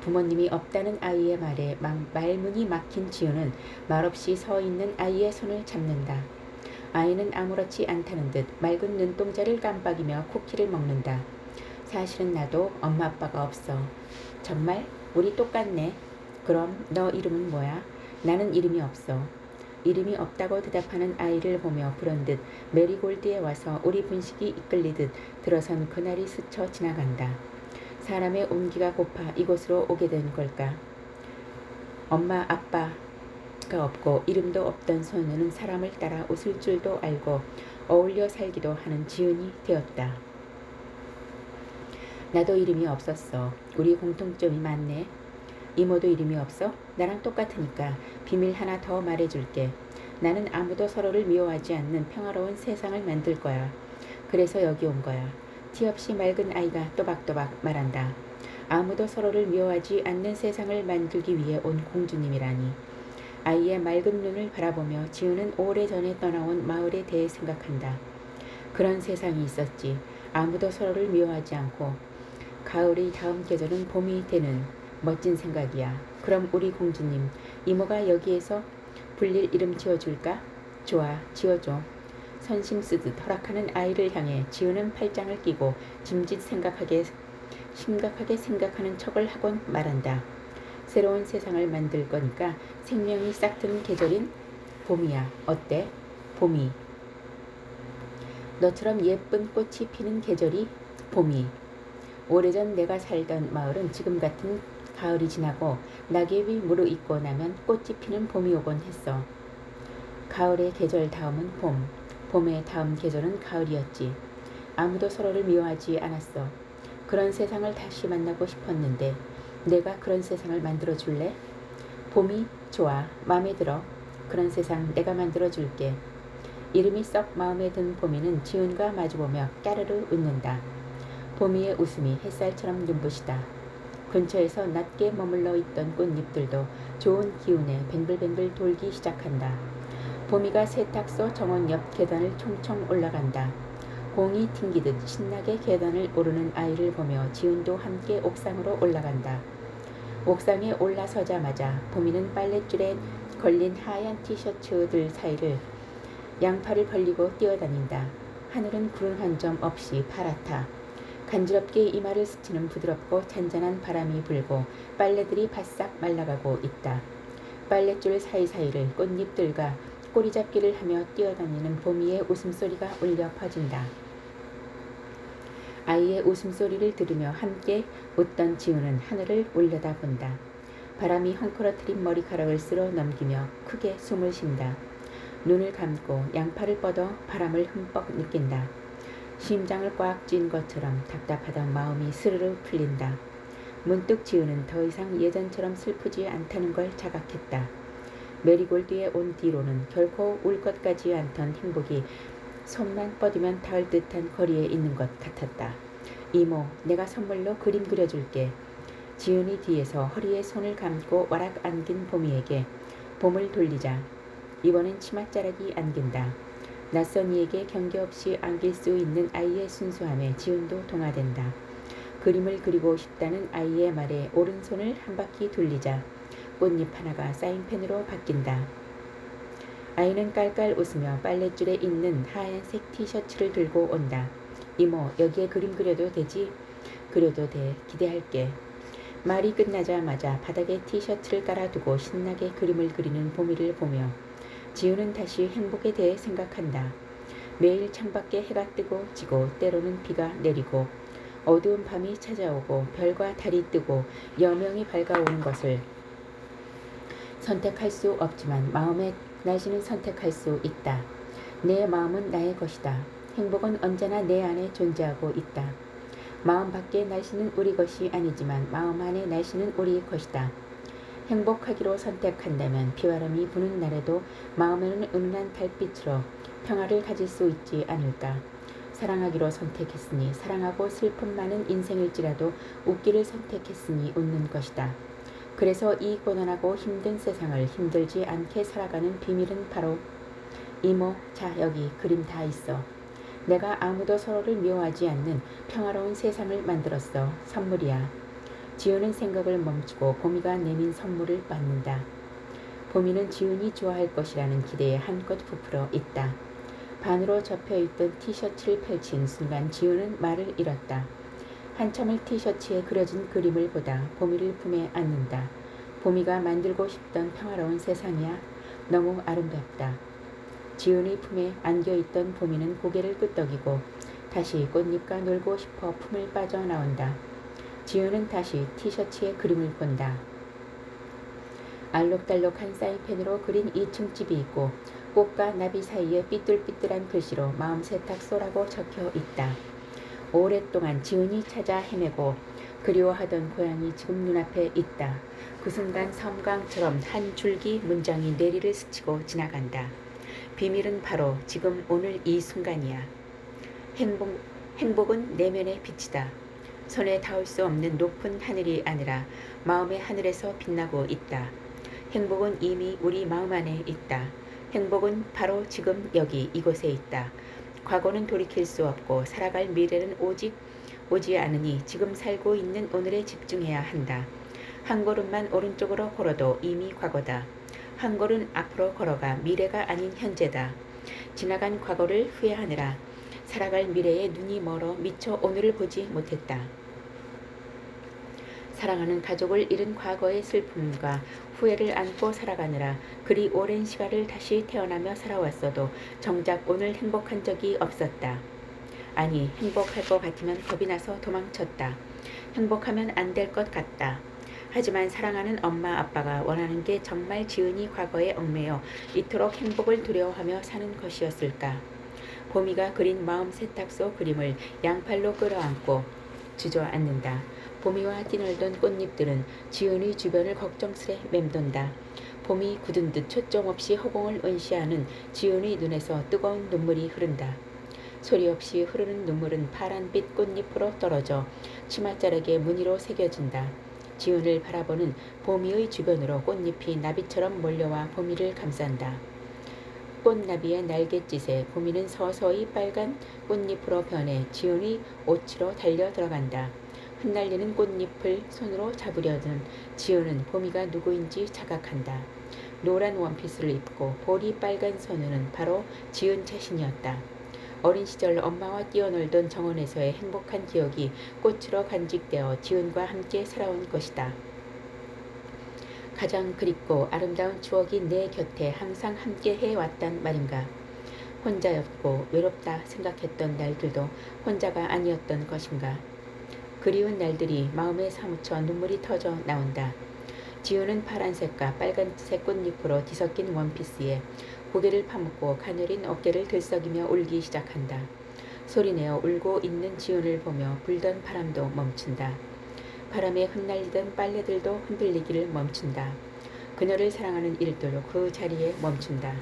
부모님이 없다는 아이의 말에 말문이 막힌 지우는 말없이 서 있는 아이의 손을 잡는다. 아이는 아무렇지 않다는 듯 맑은 눈동자를 깜빡이며 쿠키를 먹는다. 사실은 나도 엄마 아빠가 없어. 정말? 우리 똑같네. 그럼 너 이름은 뭐야? 나는 이름이 없어. 이름이 없다고 대답하는 아이를 보며 부른듯 메리골드에 와서 우리 분식이 이끌리듯 들어선 그날이 스쳐 지나간다. 사람의 온기가 고파 이곳으로 오게 된 걸까? 엄마 아빠가 없고 이름도 없던 소녀는 사람을 따라 웃을 줄도 알고 어울려 살기도 하는 지은이 되었다. 나도 이름이 없었어. 우리 공통점이 많네. 이모도 이름이 없어? 나랑 똑같으니까 비밀 하나 더 말해줄게. 나는 아무도 서로를 미워하지 않는 평화로운 세상을 만들 거야. 그래서 여기 온 거야. 티 없이 맑은 아이가 또박또박 말한다. 아무도 서로를 미워하지 않는 세상을 만들기 위해 온 공주님이라니. 아이의 맑은 눈을 바라보며 지우는 오래전에 떠나온 마을에 대해 생각한다. 그런 세상이 있었지. 아무도 서로를 미워하지 않고 가을이 다음 계절은 봄이 되는 멋진 생각이야. 그럼 우리 공주님, 이모가 여기에서 불릴 이름 지어줄까? 좋아, 지어줘. 선심 쓰듯 허락하는 아이를 향해 지우는 팔짱을 끼고 심각하게 생각하는 척을 하곤 말한다. 새로운 세상을 만들 거니까 생명이 싹 트는 계절인 봄이야. 어때? 봄이. 너처럼 예쁜 꽃이 피는 계절이 봄이. 오래전 내가 살던 마을은 지금 같은 가을이 지나고 낙엽이 무르익고 나면 꽃이 피는 봄이 오곤 했어. 가을의 계절 다음은 봄, 봄의 다음 계절은 가을이었지. 아무도 서로를 미워하지 않았어. 그런 세상을 다시 만나고 싶었는데 내가 그런 세상을 만들어줄래? 봄이 좋아. 마음에 들어. 그런 세상 내가 만들어줄게. 이름이 썩 마음에 든 봄이는 지훈과 마주보며 까르르 웃는다. 봄이의 웃음이 햇살처럼 눈부시다. 근처에서 낮게 머물러 있던 꽃잎들도 좋은 기운에 뱅글뱅글 돌기 시작한다. 봄이가 세탁소 정원 옆 계단을 총총 올라간다. 공이 튕기듯 신나게 계단을 오르는 아이를 보며 지훈도 함께 옥상으로 올라간다. 옥상에 올라서자마자 봄이는 빨랫줄에 걸린 하얀 티셔츠들 사이를 양팔을 벌리고 뛰어다닌다. 하늘은 구름 한 점 없이 파랗다. 간지럽게 이마를 스치는 부드럽고 잔잔한 바람이 불고 빨래들이 바싹 말라가고 있다. 빨랫줄 사이사이를 꽃잎들과 꼬리잡기를 하며 뛰어다니는 봄이의 웃음소리가 울려 퍼진다. 아이의 웃음소리를 들으며 함께 웃던 지우는 하늘을 올려다본다. 바람이 헝클어뜨린 머리카락을 쓸어 넘기며 크게 숨을 쉰다. 눈을 감고 양팔을 뻗어 바람을 흠뻑 느낀다. 심장을 꽉 쥔 것처럼 답답하던 마음이 스르르 풀린다. 문득 지우는 더 이상 예전처럼 슬프지 않다는 걸 자각했다. 메리골드에 온 뒤로는 결코 울 것 같지 않던 행복이 손만 뻗으면 닿을 듯한 거리에 있는 것 같았다. 이모, 내가 선물로 그림 그려줄게. 지은이 뒤에서 허리에 손을 감고 와락 안긴 봄이에게 봄을 돌리자. 이번엔 치맛자락이 안긴다. 낯선 이에게 경계 없이 안길 수 있는 아이의 순수함에 지은도 동화된다. 그림을 그리고 싶다는 아이의 말에 오른손을 한 바퀴 돌리자 꽃잎 하나가 사인펜으로 바뀐다. 아이는 깔깔 웃으며 빨랫줄에 있는 하얀색 티셔츠를 들고 온다. 이모, 여기에 그림 그려도 되지? 그려도 돼. 기대할게. 말이 끝나자마자 바닥에 티셔츠를 깔아두고 신나게 그림을 그리는 봄이를 보며 지우는 다시 행복에 대해 생각한다. 매일 창밖에 해가 뜨고 지고 때로는 비가 내리고 어두운 밤이 찾아오고 별과 달이 뜨고 여명이 밝아오는 것을 선택할 수 없지만 마음의 날씨는 선택할 수 있다. 내 마음은 나의 것이다. 행복은 언제나 내 안에 존재하고 있다. 마음 밖의 날씨는 우리 것이 아니지만 마음 안의 날씨는 우리 것이다. 행복하기로 선택한다면 비바람이 부는 날에도 마음에는 은은한 달빛으로 평화를 가질 수 있지 않을까. 사랑하기로 선택했으니 사랑하고 슬픔 많은 인생일지라도 웃기를 선택했으니 웃는 것이다. 그래서 이 고단하고 힘든 세상을 힘들지 않게 살아가는 비밀은 바로 이모, 자 여기 그림 다 있어. 내가 아무도 서로를 미워하지 않는 평화로운 세상을 만들었어. 선물이야. 지우는 생각을 멈추고 보미가 내민 선물을 받는다. 보미는 지훈이 좋아할 것이라는 기대에 한껏 부풀어 있다. 반으로 접혀있던 티셔츠를 펼친 순간 지훈은 말을 잃었다. 한참을 티셔츠에 그려진 그림을 보다 보미를 품에 안는다. 보미가 만들고 싶던 평화로운 세상이야. 너무 아름답다. 지훈의 품에 안겨있던 보미는 고개를 끄덕이고 다시 꽃잎과 놀고 싶어 품을 빠져나온다. 지훈은 다시 티셔츠에 그림을 본다. 알록달록한 사인펜으로 그린 2층 집이 있고 꽃과 나비 사이에 삐뚤삐뚤한 글씨로 마음 세탁소라고 적혀 있다. 오랫동안 지훈이 찾아 헤매고 그리워하던 고향이 지금 눈앞에 있다. 그 순간 섬광처럼 한 줄기 문장이 뇌리를 스치고 지나간다. 비밀은 바로 지금 오늘 이 순간이야. 행복은 내면의 빛이다. 손에 닿을 수 없는 높은 하늘이 아니라 마음의 하늘에서 빛나고 있다. 행복은 이미 우리 마음 안에 있다. 행복은 바로 지금 여기 이곳에 있다. 과거는 돌이킬 수 없고 살아갈 미래는 오지 않으니 지금 살고 있는 오늘에 집중해야 한다. 한 걸음만 오른쪽으로 걸어도 이미 과거다. 한 걸음 앞으로 걸어가 미래가 아닌 현재다. 지나간 과거를 후회하느라 살아갈 미래에 눈이 멀어 미처 오늘을 보지 못했다. 사랑하는 가족을 잃은 과거의 슬픔과 후회를 안고 살아가느라 그리 오랜 시간을 다시 태어나며 살아왔어도 정작 오늘 행복한 적이 없었다. 아니, 행복할 것 같으면 겁이 나서 도망쳤다. 행복하면 안 될 것 같다. 하지만 사랑하는 엄마 아빠가 원하는 게 정말 지은이 과거에 얽매여 이토록 행복을 두려워하며 사는 것이었을까. 보미가 그린 마음 세탁소 그림을 양팔로 끌어안고 주저앉는다. 보미와 뛰놀던 꽃잎들은 지은의 주변을 걱정스레 맴돈다. 봄이 굳은 듯 초점 없이 허공을 응시하는 지은의 눈에서 뜨거운 눈물이 흐른다. 소리 없이 흐르는 눈물은 파란빛 꽃잎으로 떨어져 치맛자락에 무늬로 새겨진다. 지은을 바라보는 보미의 주변으로 꽃잎이 나비처럼 몰려와 보미를 감싼다. 꽃나비의 날갯짓에 보미는 서서히 빨간 꽃잎으로 변해 지은의 옷으로 달려 들어간다. 흩날리는 꽃잎을 손으로 잡으려던 지은은 보미가 누구인지 자각한다. 노란 원피스를 입고 볼이 빨간 선우는 바로 지은 자신이었다. 어린 시절 엄마와 뛰어놀던 정원에서의 행복한 기억이 꽃으로 간직되어 지은과 함께 살아온 것이다. 가장 그립고 아름다운 추억이 내 곁에 항상 함께 해왔단 말인가. 혼자였고 외롭다 생각했던 날들도 혼자가 아니었던 것인가. 그리운 날들이 마음에 사무쳐 눈물이 터져 나온다. 지우는 파란색과 빨간색 꽃잎으로 뒤섞인 원피스에 고개를 파묻고 가녀린 어깨를 들썩이며 울기 시작한다. 소리내어 울고 있는 지훈을 보며 불던 바람도 멈춘다. 바람에 흩날리던 빨래들도 흔들리기를 멈춘다. 그녀를 사랑하는 일들도 그 자리에 멈춘다.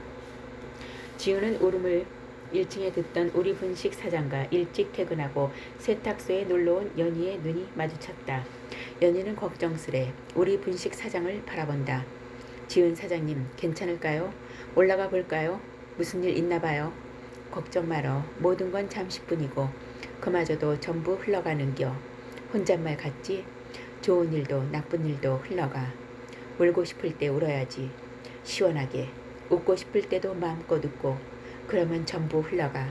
지훈은 울음을 1층에 듣던 우리 분식 사장과 일찍 퇴근하고 세탁소에 놀러온 연희의 눈이 마주쳤다. 연희는 걱정스레 우리 분식 사장을 바라본다. 지훈 사장님 괜찮을까요? 올라가 볼까요? 무슨 일 있나 봐요. 걱정 말어. 모든 건 잠시뿐이고 그마저도 전부 흘러가는겨. 혼잣말 같지? 좋은 일도 나쁜 일도 흘러가. 울고 싶을 때 울어야지. 시원하게. 웃고 싶을 때도 마음껏 웃고. 그러면 전부 흘러가.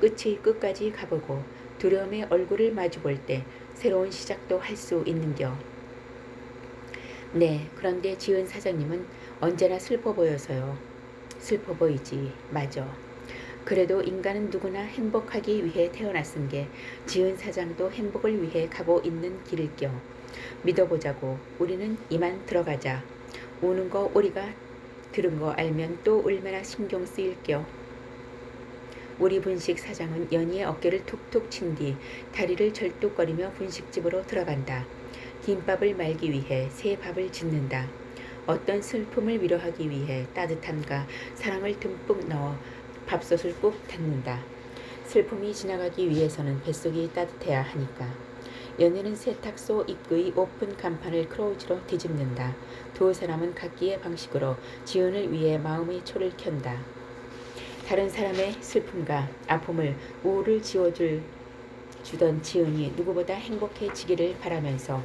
끝이 끝까지 가보고 두려움의 얼굴을 마주볼 때 새로운 시작도 할 수 있는겨. 네, 그런데 지은 사장님은 언제나 슬퍼 보여서요. 슬퍼 보이지. 맞아. 그래도 인간은 누구나 행복하기 위해 태어났은 게 지은 사장도 행복을 위해 가고 있는 길일겨. 믿어보자고. 우리는 이만 들어가자. 우는 거 우리가 들은 거 알면 또 얼마나 신경 쓰일겨. 우리 분식 사장은 연희의 어깨를 툭툭 친 뒤 다리를 절뚝거리며 분식집으로 들어간다. 김밥을 말기 위해 새 밥을 짓는다. 어떤 슬픔을 위로하기 위해 따뜻함과 사랑을 듬뿍 넣어 밥솥을 꾹 닫는다. 슬픔이 지나가기 위해서는 뱃속이 따뜻해야 하니까. 연희는 세탁소 입구의 오픈 간판을 크로우즈로 뒤집는다. 두 사람은 각기의 방식으로 지은을 위해 마음의 초를 켠다. 다른 사람의 슬픔과 아픔을 우울을 지워주던 지은이 누구보다 행복해지기를 바라면서